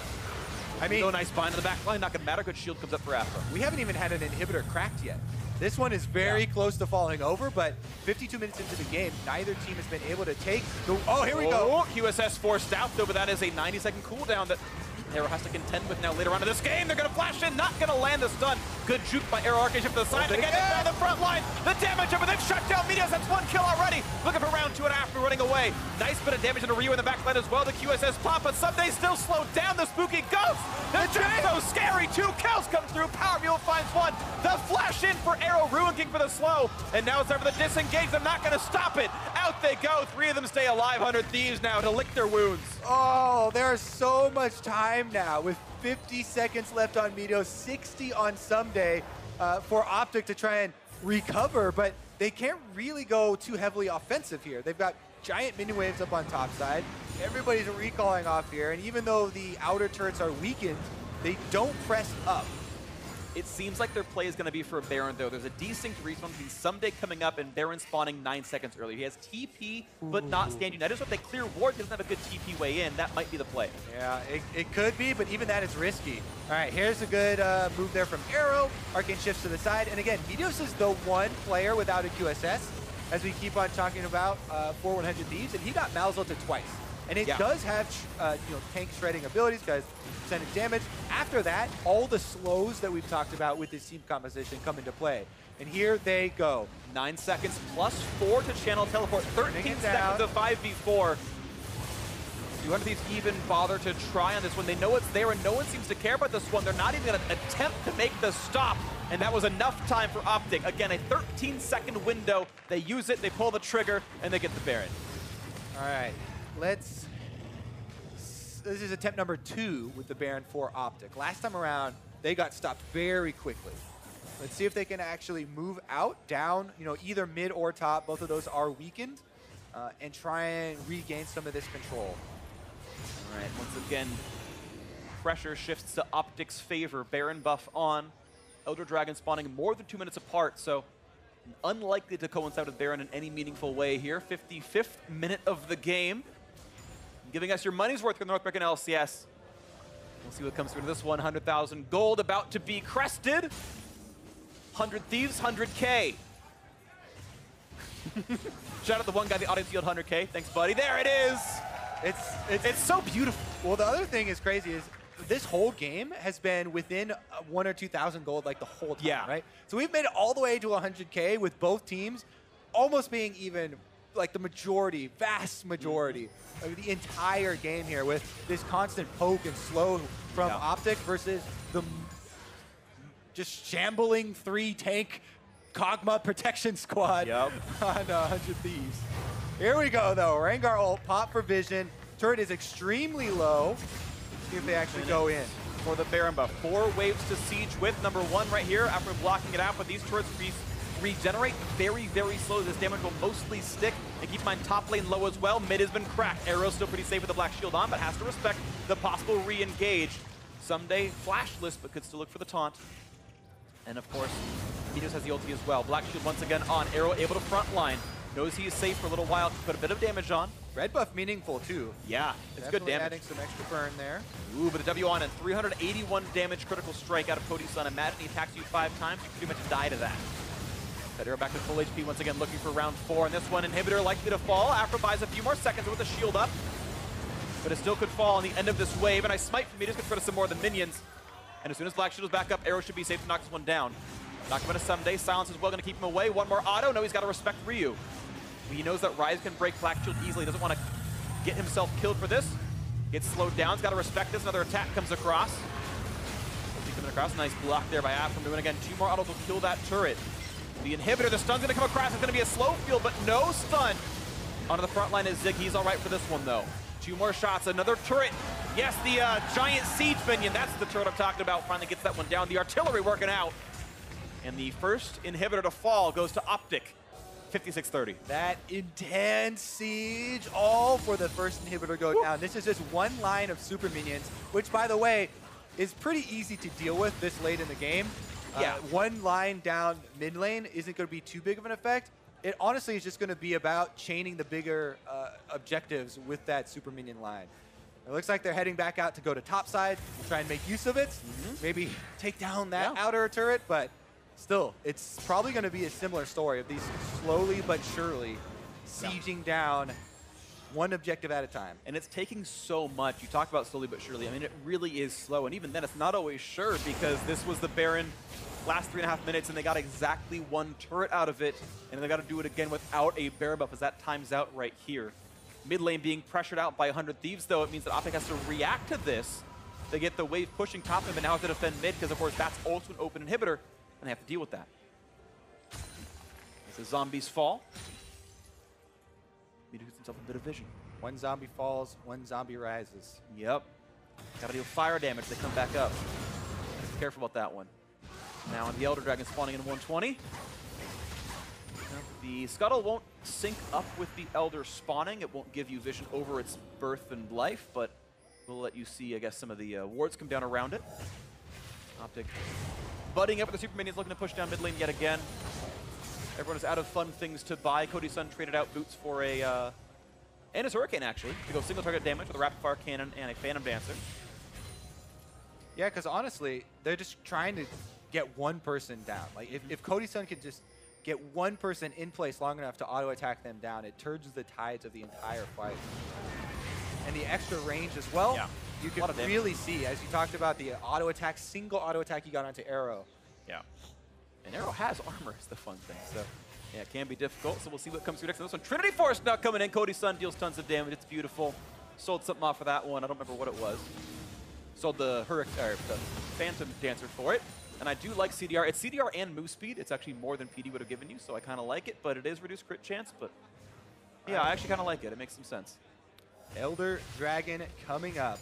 I mean, no nice bind on the back line, not gonna matter. Good shield comes up for Aphromoo. We haven't even had an inhibitor cracked yet. This one is very close to falling over, but 52 minutes into the game, neither team has been able to take the... Oh, here we go. QSS forced out, though, but that is a 90-second cooldown that Arrow has to contend with now later on in this game. They're going to flash in, not going to land the stun. Good juke by Arrow Arcane to the side. Again, they found the front line. The damage over, they've shut down Meteos. That's 1 kill already. Looking for round 2 and after running away. Nice bit of damage into Ryu in the back line as well. The QSS pop, but Ssumday still slowed down. The spooky ghost. The juke's so scary. 2 kills come through. powerOfEvil finds 1. The flash in for Arrow, Ruin King for the slow. And now it's time for the disengage. They're not going to stop it. Out they go. 3 of them stay alive. 100 Thieves now to lick their wounds. Oh, there's so much time now with 50 seconds left on Meteos, 60 on Ssumday for OpTic to try and recover, but they can't really go too heavily offensive here. They've got giant mini waves up on top side. Everybody's recalling off here, and even though the outer turrets are weakened, they don't press up. It seems like their play is going to be for Baron, though. There's a desync respawn between Ssumday coming up and Baron spawning 9 seconds earlier. He has TP, but not Stand United. So if they clear ward, he doesn't have a good TP way in. That might be the play. Yeah, it could be, but even that is risky. All right, here's a good move there from Arrow. Arcane shifts to the side. And again, Meteos is the one player without a QSS, as we keep on talking about for 100 Thieves, and he got Malzahar to twice. And it does have tank shredding abilities, because percentage damage. After that, all the slows that we've talked about with this team composition come into play. And here they go. 9 seconds plus 4 to channel teleport. 13 seconds of 5v4. 200 Thieves even bother to try on this one. They know it's there, and no one seems to care about this one. They're not even going to attempt to make the stop. And that was enough time for OpTic. Again, a 13-second window. They use it, they pull the trigger, and they get the Baron. All right. This is attempt number 2 with the Baron for OpTic. Last time around, they got stopped very quickly. Let's see if they can actually move out, down, either mid or top. Both of those are weakened, and try and regain some of this control. All right, once again, pressure shifts to OpTic's favor. Baron buff on. Elder Dragon spawning more than 2 minutes apart, so unlikely to coincide with Baron in any meaningful way here. 55th minute of the game. Giving us your money's worth with North American LCS. We'll see what comes through this one. 100,000 gold about to be crested. 100 Thieves, 100K. Shout out the one guy, the audience yield 100K. Thanks, buddy. There it is. It's so beautiful. Well, the other thing is crazy is this whole game has been within 1,000 or 2,000 gold like the whole time, right? So we've made it all the way to 100K with both teams almost being even like the majority, vast majority of the entire game here with this constant poke and slow from OpTic versus the just shambling 3-tank Kog'Maw protection squad on 100 Thieves. Here we go, though. Rengar ult, pop for vision. Turret is extremely low. See if they actually go in. For the Baron buff. 4 waves to siege with number 1 right here after blocking it out, but these turrets regenerate very, very slowly. This damage will mostly stick. And keep in mind, top lane low as well. Mid has been cracked. Arrow's still pretty safe with the black shield on, but has to respect the possible re-engage. Ssumday flashless, but could still look for the taunt. And of course, Meteos has the ulti as well. Black shield once again on. Arrow able to front line. Knows he is safe for a little while. Can put a bit of damage on. Red buff meaningful too. Yeah, it's definitely good damage. Adding some extra burn there. Ooh, but the W1 and 381 damage critical strike out of Cody Sun. Imagine he attacks you 5 times, you pretty much die to that. That arrow back to full HP once again, looking for round 4. And this one, inhibitor likely to fall. Aphro buys a few more seconds with the shield up. But it still could fall on the end of this wave. And I smite from Meteos, gets rid of some more of the minions. And as soon as black shield is back up, arrow should be safe to knock this one down. Knock him into Ssumday. Silence is well going to keep him away. One more auto. No, he's got to respect Ryu. He knows that Ryze can break black shield easily. Doesn't want to get himself killed for this. Gets slowed down. He's got to respect this. Another attack comes across. Coming across. Nice block there by Aphromoo. And again, 2 more autos will kill that turret. The inhibitor, the stun's going to come across. It's going to be a slow field, but no stun. Onto the front line is Zig. He's all right for this one, though. 2 more shots. Another turret. Yes, the giant siege minion. That's the turret I'm talking about. Finally gets that one down. The artillery working out. And the first inhibitor to fall goes to OpTic. 56-30. That intense siege, all for the first inhibitor go down. This is just one line of super minions, which, by the way, is pretty easy to deal with this late in the game. One line down mid lane isn't going to be too big of an effect. It honestly is just going to be about chaining the bigger objectives with that super minion line. It looks like they're heading back out to go to top side, try and make use of it, maybe take down that outer turret, but still, it's probably going to be a similar story of these slowly but surely sieging down one objective at a time. And it's taking so much. You talk about slowly but surely. I mean, it really is slow. And even then, it's not always sure because this was the Baron last 3.5 minutes and they got exactly 1 turret out of it. And they got to do it again without a Baron buff as that times out right here. Mid lane being pressured out by 100 Thieves, though. It means that OpTic has to react to this. They get the wave pushing top of him and now have to defend mid because, of course, that's also an open inhibitor. And they have to deal with that. As the zombies fall, Meteos gets himself a bit of vision. 1 zombie falls, 1 zombie rises. Yep. Gotta deal fire damage. They come back up. Be careful about that one. Now, the Elder Dragon spawning in 120. The Scuttle won't sync up with the Elder spawning. It won't give you vision over its birth and life, but we'll let you see, I guess, some of the wards come down around it. OpTic butting up with the super minions, looking to push down mid lane yet again. Everyone is out of fun things to buy. Cody Sun traded out boots for a, and his Hurricane actually, to go single target damage with a rapid fire cannon and a Phantom Dancer. Yeah, because honestly, they're just trying to get 1 person down. Like if Cody Sun can just get 1 person in place long enough to auto attack them down, it turns the tides of the entire fight. And the extra range as well. Yeah. You can really see, as you talked about, the auto attack, single auto attack you got onto Arrow. Yeah. And Arrow has armor is the fun thing. So, yeah, it can be difficult. So we'll see what comes through next on this one. Trinity Force now coming in. Cody Sun deals tons of damage. It's beautiful. Sold something off for that one. I don't remember what it was. Sold the Phantom Dancer for it. And I do like CDR. It's CDR and move speed. It's actually more than PD would have given you, so I kind of like it. But it is reduced crit chance. But yeah, I actually kind of like it. It makes some sense. Elder Dragon coming up.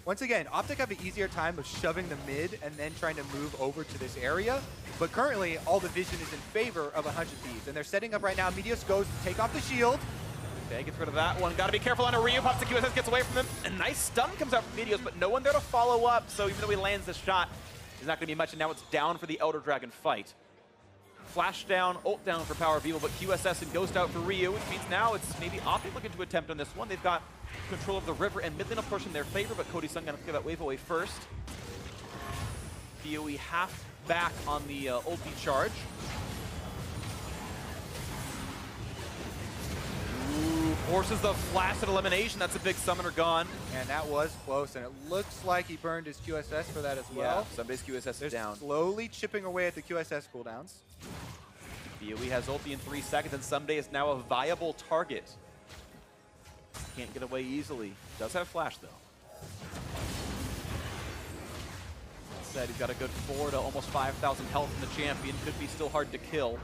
Once again, OpTic have an easier time of shoving the mid and then trying to move over to this area. But currently, all the vision is in favor of 100 Thieves. And they're setting up right now. Meteos goes to take off the shield. Okay, gets rid of that one. Got to be careful on a Ryu. Pops the QSS, gets away from him. A nice stun comes out from Meteos, but no one there to follow up. So even though he lands the shot, there's not going to be much. And now it's down for the Elder Dragon fight. Flash down, ult down for powerOfEvil, but QSS and Ghost out for Ryu, which means now it's maybe OpTic looking to attempt on this one. They've got control of the river and mid lane, of course, in their favor, but Cody Sun going to clear that wave away first. PoE half back on the ulti charge. forces the flash at elimination. That's a big summoner gone. And that was close, and it looks like he burned his QSS for that as well. Yeah, Ssumday's QSS is down. Slowly chipping away at the QSS cooldowns. BOE has ulti in 3 seconds, and Ssumday is now a viable target. Can't get away easily. Does have flash, though. That said, he's got a good 4 to almost 5,000 health in the champion. Could be still hard to kill.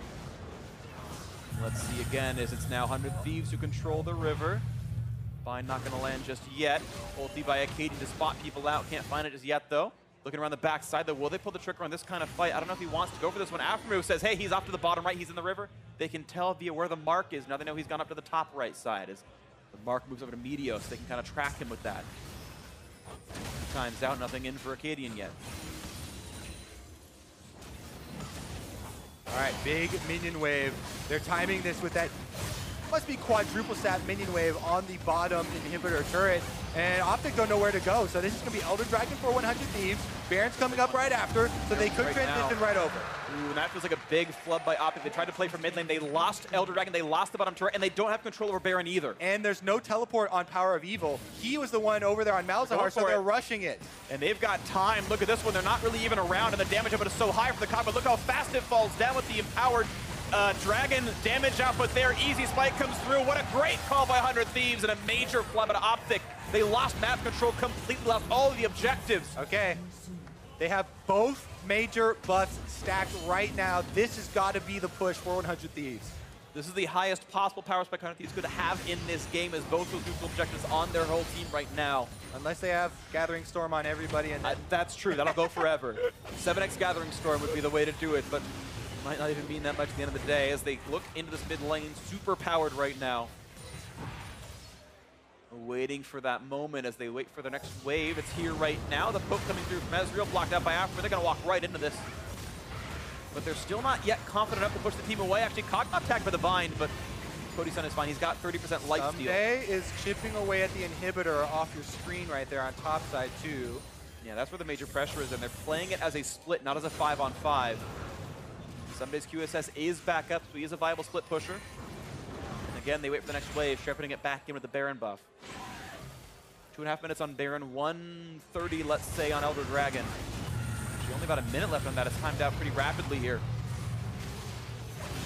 Let's see again, as it's now 100 Thieves who control the river. Bind not going to land just yet. Ulti by Akaadian to spot people out. Can't find it just yet, though. Looking around the backside, though, will they pull the trigger on this kind of fight? I don't know if he wants to go for this one. Aphromoo says, hey, he's off to the bottom right. He's in the river. They can tell via where the mark is. Now they know he's gone up to the top right side. As the mark moves over to Meteos, they can kind of track him with that. 2 times out, nothing in for Akaadian yet. All right, big minion wave. They're timing this with that, must be quadruple sap minion wave on the bottom inhibitor turret. And OpTic don't know where to go, so this is going to be Elder Dragon for 100 Thieves. Baron's coming up right after, so they could transition right over. Ooh, and that feels like a big flub by OpTic. They tried to play from mid lane. They lost Elder Dragon. They lost the bottom turret, and they don't have control over Baron either. And there's no teleport on powerOfEvil. He was the one over there on Malzahar, so they're rushing it. And they've got time. Look at this one. They're not really even around, and the damage output is so high for the combo. Look how fast it falls down with the empowered Dragon damage output there. Easy spike comes through. What a great call by 100 Thieves, and a major flub at OpTic. They lost map control completely, lost all of the objectives. Okay. They have both major buffs stacked right now. This has got to be the push for 100 Thieves. This is the highest possible power spike 100 Thieves could have in this game, as both those neutral objectives on their whole team right now. Unless they have Gathering Storm on everybody. And that's true. That'll go forever. 7x Gathering Storm would be the way to do it, but might not even mean that much at the end of the day, as they look into this mid lane, super powered right now. Waiting for that moment as they wait for the next wave. It's here right now. The poke coming through from Ezreal, blocked out by Aphromoo. They're going to walk right into this. But they're still not yet confident enough to push the team away. Actually, Kog'Maw tagged by the bind, but Cody Sun is fine. He's got 30% life steal. Ssumday is chipping away at the inhibitor off your screen right there on top side too. Yeah, that's where the major pressure is, and they're playing it as a split, not as a 5-on-5. Ssumday's QSS is back up, so he is a viable split pusher. Again, they wait for the next wave, shepherding it back in with the Baron buff. 2.5 minutes on Baron, 1:30, let's say, on Elder Dragon. Actually, only about a minute left on that. It's timed out pretty rapidly here.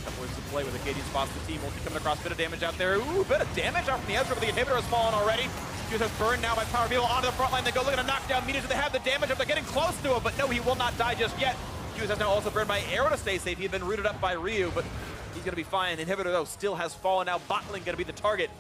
Couple waves to play with Akaadian spots the team. Multi coming across, bit of damage out there. Ooh, bit of damage out from the Ezreal, but the inhibitor has fallen already. QSS burned now by powerOfEvil onto the front line. They go looking to knock down Meteos. They have the damage up. They're getting close to him, but no, he will not die just yet. QSS now also burned by Arrow to stay safe. He had been rooted up by Ryu, but he's going to be fine. Inhibitor, though, still has fallen. Now Bottling going to be the target.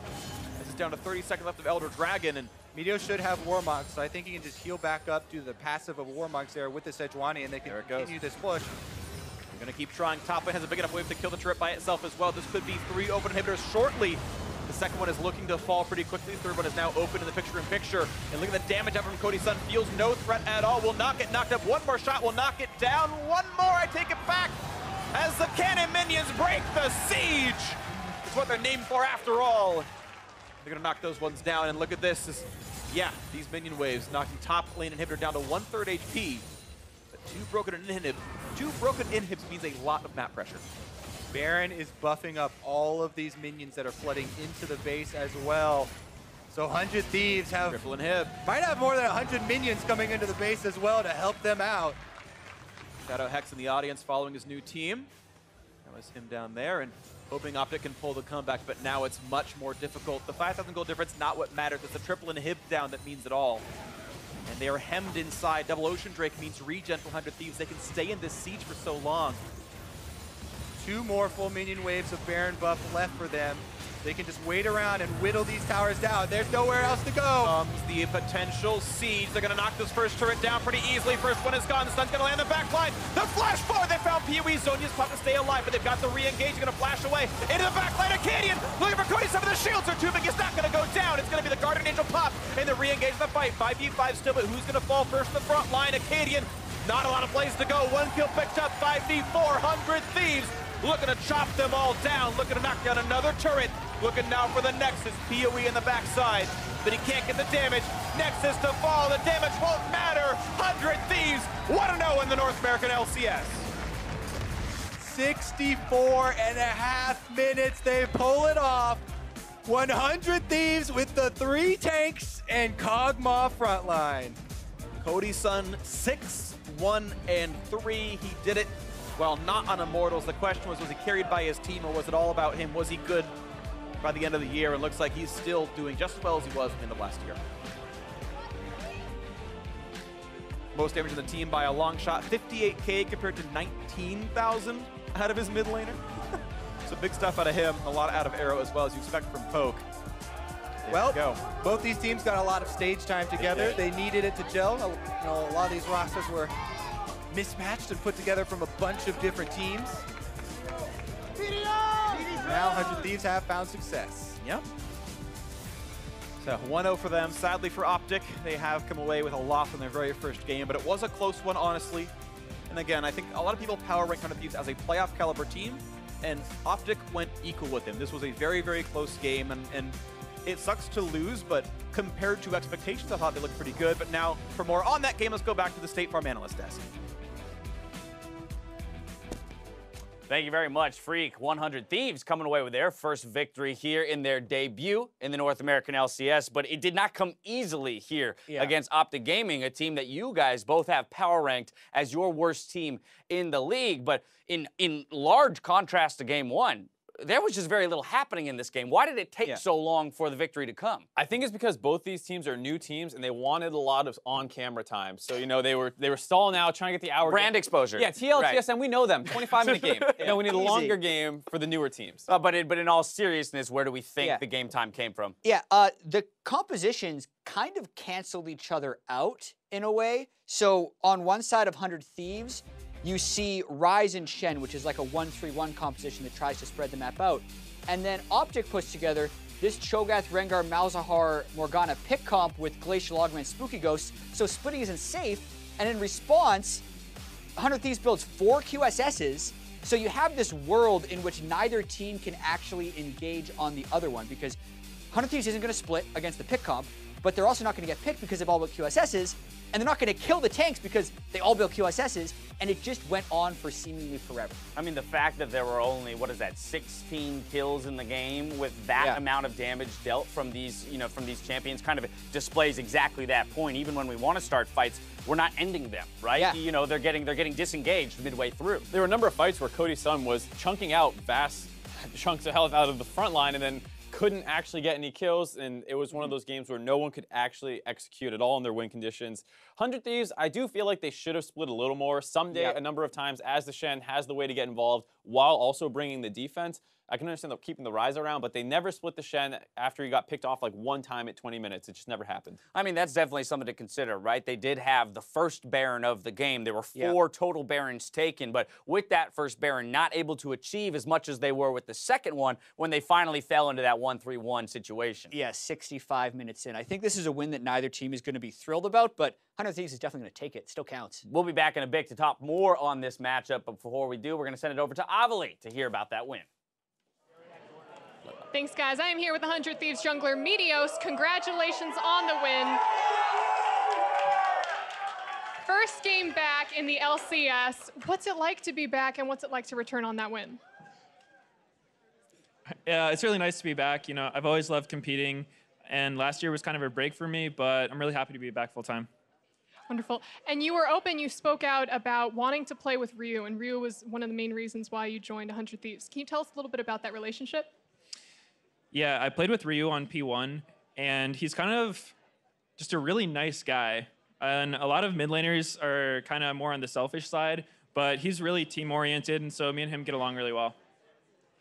This is down to 30 seconds left of Elder Dragon. And Meteos should have Warmog, so I think he can just heal back up to the passive of Warmogs there with the Sejuani, and they can continue this push. They're going to keep trying. Top lane has a big enough wave to kill the turret by itself as well. This could be 3 open inhibitors shortly. The second one is looking to fall pretty quickly. The third one is now open in the picture-in-picture. And look at the damage out from Cody Sun. Feels no threat at all. Will not get knocked up. One more shot will knock it down. One more, I take it back. As the cannon minions break the siege. It's what they're named for after all. They're going to knock those ones down. And look at this. Yeah, these minion waves knocking top lane inhibitor down to 1/3 HP. But 2 broken inhibs means a lot of map pressure. Baron is buffing up all of these minions that are flooding into the base as well. So 100 Thieves have triple inhib. Might have more than 100 minions coming into the base as well to help them out. Shadow Hex in the audience following his new team. That was him down there, and hoping OpTic can pull the comeback, but now it's much more difficult. The 5,000 gold difference, not what matters. It's the triple inhib down that means it all. And they are hemmed inside. Double Ocean Drake means regen for 100 Thieves. They can stay in this siege for so long. 2 more full minion waves of Baron buff left for them. They can just wait around and whittle these towers down. There's nowhere else to go. Comes the potential siege. They're going to knock this first turret down pretty easily. First one is gone. The Sun's going to land the back line. The flash forward. They found PoE. Zonya's about to stay alive, but they've got the re-engage. Going to flash away into the back line. Akaadian looking for Cody. Some of the shields are too big. It's not going to go down. It's going to be the Guardian Angel pop and the re-engage in the fight. 5v5 still, but who's going to fall first in the front line? Akaadian. Not a lot of plays to go. 1 kill picked up. 5v4. 100 Thieves. Looking to chop them all down, looking to knock down another turret. Looking now for the Nexus, PoE in the backside, but he can't get the damage. Nexus to fall, the damage won't matter. 100 Thieves, 1-0 in the North American LCS. 64.5 minutes, they pull it off. 100 Thieves with the 3 tanks and Kog'Maw frontline. Cody Sun 6, 1, and 3. He did it while not on Immortals. The question was he carried by his team or was it all about him? Was he good by the end of the year? It looks like he's still doing just as well as he was at the end of last year. Most damage in the team by a long shot, 58K compared to 19,000 out of his mid laner. So big stuff out of him, a lot out of Arrow as well as you expect from Poke. Well, both these teams got a lot of stage time together. They needed it to gel. You know, a lot of these rosters were mismatched and put together from a bunch of different teams. Now 100 Thieves have found success. Yep. So 1-0 for them. Sadly for OpTic, they have come away with a loss in their very first game, but it was a close one, honestly. And again, I think a lot of people power rank 100 Thieves as a playoff caliber team, and OpTic went equal with him. This was a very, very close game, and it sucks to lose, but compared to expectations, I thought they looked pretty good. But now, for more on that game, let's go back to the State Farm Analyst Desk. Thank you very much, Phreak. 100 Thieves coming away with their first victory here in their debut in the North American LCS, but it did not come easily here against OpTic Gaming, a team that you guys both have power ranked as your worst team in the league. But in large contrast to game one, there was just very little happening in this game. Why did it take so long for the victory to come? I think it's because both these teams are new teams and they wanted a lot of on-camera time. So, you know, they were stalling out, trying to get the hour brand game. exposure. Yeah, TL, right. TSM, we know them. 25-minute game. You know, we need a longer game for the newer teams. But in all seriousness, where do we think the game time came from? Yeah, the compositions kind of canceled each other out in a way. So on one side of 100 Thieves, you see Ryze and Shen, which is like a 1-3-1 composition that tries to spread the map out. And then OpTic puts together this Cho'Gath, Rengar, Malzahar, Morgana pick comp with Glacial Augment and Spooky Ghosts, so splitting isn't safe. And in response, 100 Thieves builds 4 QSSs, so you have this world in which neither team can actually engage on the other one, because 100 Thieves isn't going to split against the pick comp, but they're also not going to get picked because they've all built QSSs, and they're not going to kill the tanks because they all built QSSs, and it just went on for seemingly forever. I mean, the fact that there were only, 16 kills in the game with that amount of damage dealt from these, from these champions kind of displays exactly that point. Even when we want to start fights, we're not ending them, right? Yeah. You know, they're getting disengaged midway through. There were a number of fights where Cody Sun was chunking out vast chunks of health out of the front line and then couldn't actually get any kills, and it was one of those games where no one could actually execute at all in their win conditions. 100 Thieves, I do feel like they should have split a little more. Ssumday, a number of times, as the Shen, has the way to get involved while also bringing the defense. I can understand keeping the Ryze around, but they never split the Shen after he got picked off like one time at 20 minutes. It just never happened. I mean, that's definitely something to consider, right? They did have the first Baron of the game. There were 4 total Barons taken, but with that first Baron not able to achieve as much as they were with the second one when they finally fell into that 1-3-1 situation. Yeah, 65 minutes in. I think this is a win that neither team is going to be thrilled about, but 100 Thieves is definitely going to take it. It still counts. We'll be back in a bit to talk more on this matchup, but before we do, we're going to send it over to Avali to hear about that win. Thanks, guys. I am here with 100 Thieves jungler Meteos. Congratulations on the win. First game back in the LCS. What's it like to be back, and what's it like to return on that win? Yeah, it's really nice to be back. You know, I've always loved competing, and last year was kind of a break for me, but I'm really happy to be back full time. Wonderful. And you were open, you spoke out about wanting to play with Ryu, and Ryu was one of the main reasons why you joined 100 Thieves. Can you tell us a little bit about that relationship? Yeah, I played with Ryu on P1, and he's kind of just a really nice guy. And a lot of mid laners are kind of more on the selfish side, but he's really team-oriented, and so me and him get along really well.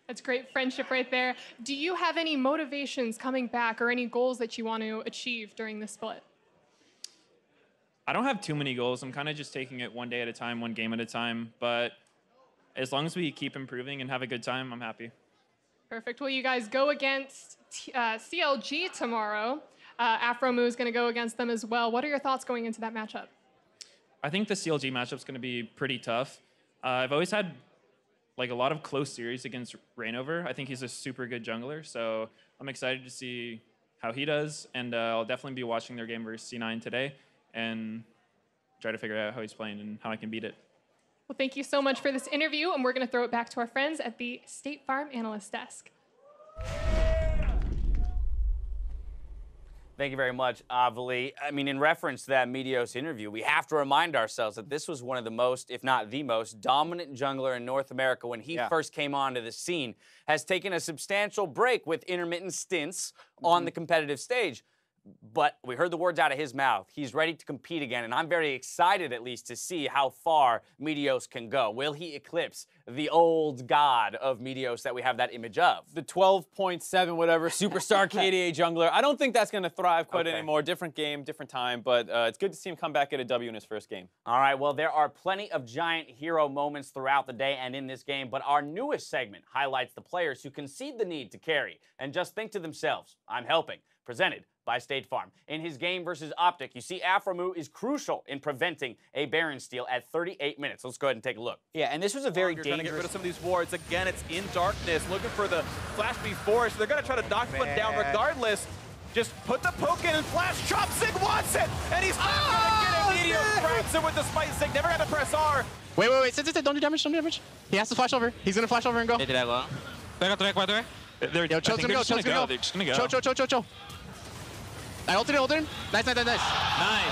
That's great friendship right there. Do you have any motivations coming back or any goals that you want to achieve during this split? I don't have too many goals. I'm kind of just taking it one day at a time, one game at a time. But as long as we keep improving and have a good time, I'm happy. Perfect. Well, you guys go against CLG tomorrow. Aphromoo is going to go against them as well. What are your thoughts going into that matchup? I think the CLG matchup's going to be pretty tough. I've always had like a lot of close series against Reignover. I think he's a super good jungler, so I'm excited to see how he does, and I'll definitely be watching their game versus C9 today and try to figure out how he's playing and how I can beat it. Well, thank you so much for this interview, and we're going to throw it back to our friends at the State Farm Analyst Desk. Thank you very much, Avali. I mean, in reference to that Meteos interview, we have to remind ourselves that this was one of the most, if not the most, dominant jungler in North America when he first came onto the scene, has taken a substantial break with intermittent stints on the competitive stage. But we heard the words out of his mouth. He's ready to compete again, and I'm very excited, at least, to see how far Meteos can go. Will he eclipse the old god of Meteos that we have that image of? The 12.7 whatever superstar KDA jungler. I don't think that's going to thrive quite anymore. Different game, different time, but it's good to see him come back at a W in his first game. All right, well, there are plenty of giant hero moments throughout the day and in this game, but our newest segment highlights the players who concede the need to carry and just think to themselves, I'm helping. Presented by State Farm. In his game versus OpTic, you see Aphromoo is crucial in preventing a Baron steal at 38 minutes. Let's go ahead and take a look. Yeah, and this was a very You're dangerous... trying to get rid of some of these wards. Again, it's in darkness, looking for the flash before, so they're going to try to knock one down regardless. Just put the poke in and flash. Chop Sig wants it, and he's not going to get it. Meteos grabs it with the Smite Sig. Never got to press R. Wait. Sit. Don't do damage. Don't do damage. He has to flash over. He's going to flash over and go. Yo, Cho's going to go. Cho's going to go. They're just going to go. Cho. I ulted him. Nice. Nice.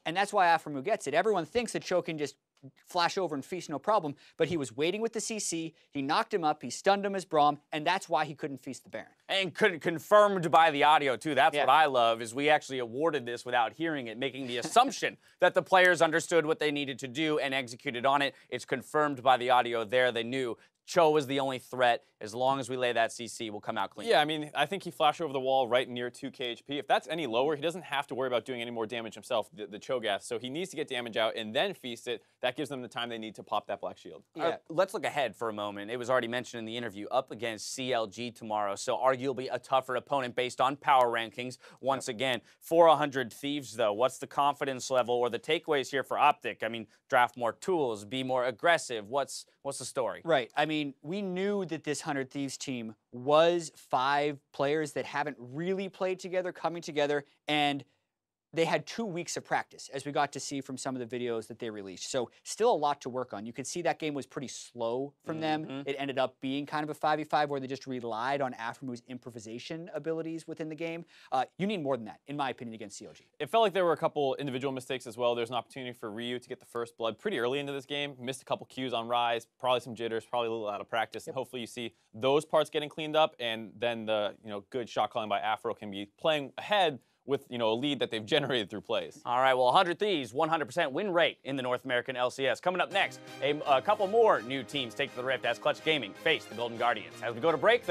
And that's why Aphromoo gets it. Everyone thinks that Cho can just flash over and feast no problem, but he was waiting with the CC, he knocked him up, he stunned him as Braum, and that's why he couldn't feast the Baron. And confirmed by the audio, too. That's what I love, is we actually awarded this without hearing it, making the assumption that the players understood what they needed to do and executed on it. It's confirmed by the audio there. They knew Cho was the only threat. As long as we lay that CC, we'll come out clean. Yeah, I mean, I think he flashed over the wall right near 2k HP. If that's any lower, he doesn't have to worry about doing any more damage himself, the Cho'Gath. So he needs to get damage out and then feast it. That gives them the time they need to pop that black shield. Yeah. Let's look ahead for a moment. It was already mentioned in the interview, up against CLG tomorrow, so arguably a tougher opponent based on power rankings. Once again, for 100 Thieves, though, what's the confidence level or the takeaways here for OpTic? I mean, draft more tools, be more aggressive. What's the story? Right. I mean, we knew that this 100 Thieves team was 5 players that haven't really played together, coming together, and they had 2 weeks of practice, as we got to see from some of the videos that they released. So still a lot to work on. You could see that game was pretty slow from them. It ended up being kind of a 5v5 where they just relied on Aphromoo's improvisation abilities within the game. You need more than that, in my opinion, against CLG. It felt like there were a couple individual mistakes as well. There's an opportunity for Ryu to get the first blood pretty early into this game. Missed a couple Qs on Ryze, probably some jitters, probably a little out of practice. And hopefully you see those parts getting cleaned up, and then the good shot calling by Aphro can be playing ahead with a lead that they've generated through plays. All right, well, 100 Thieves, 100% win rate in the North American LCS. Coming up next, a couple more new teams take to the Rift as Clutch Gaming face the Golden Guardians. As we go to break,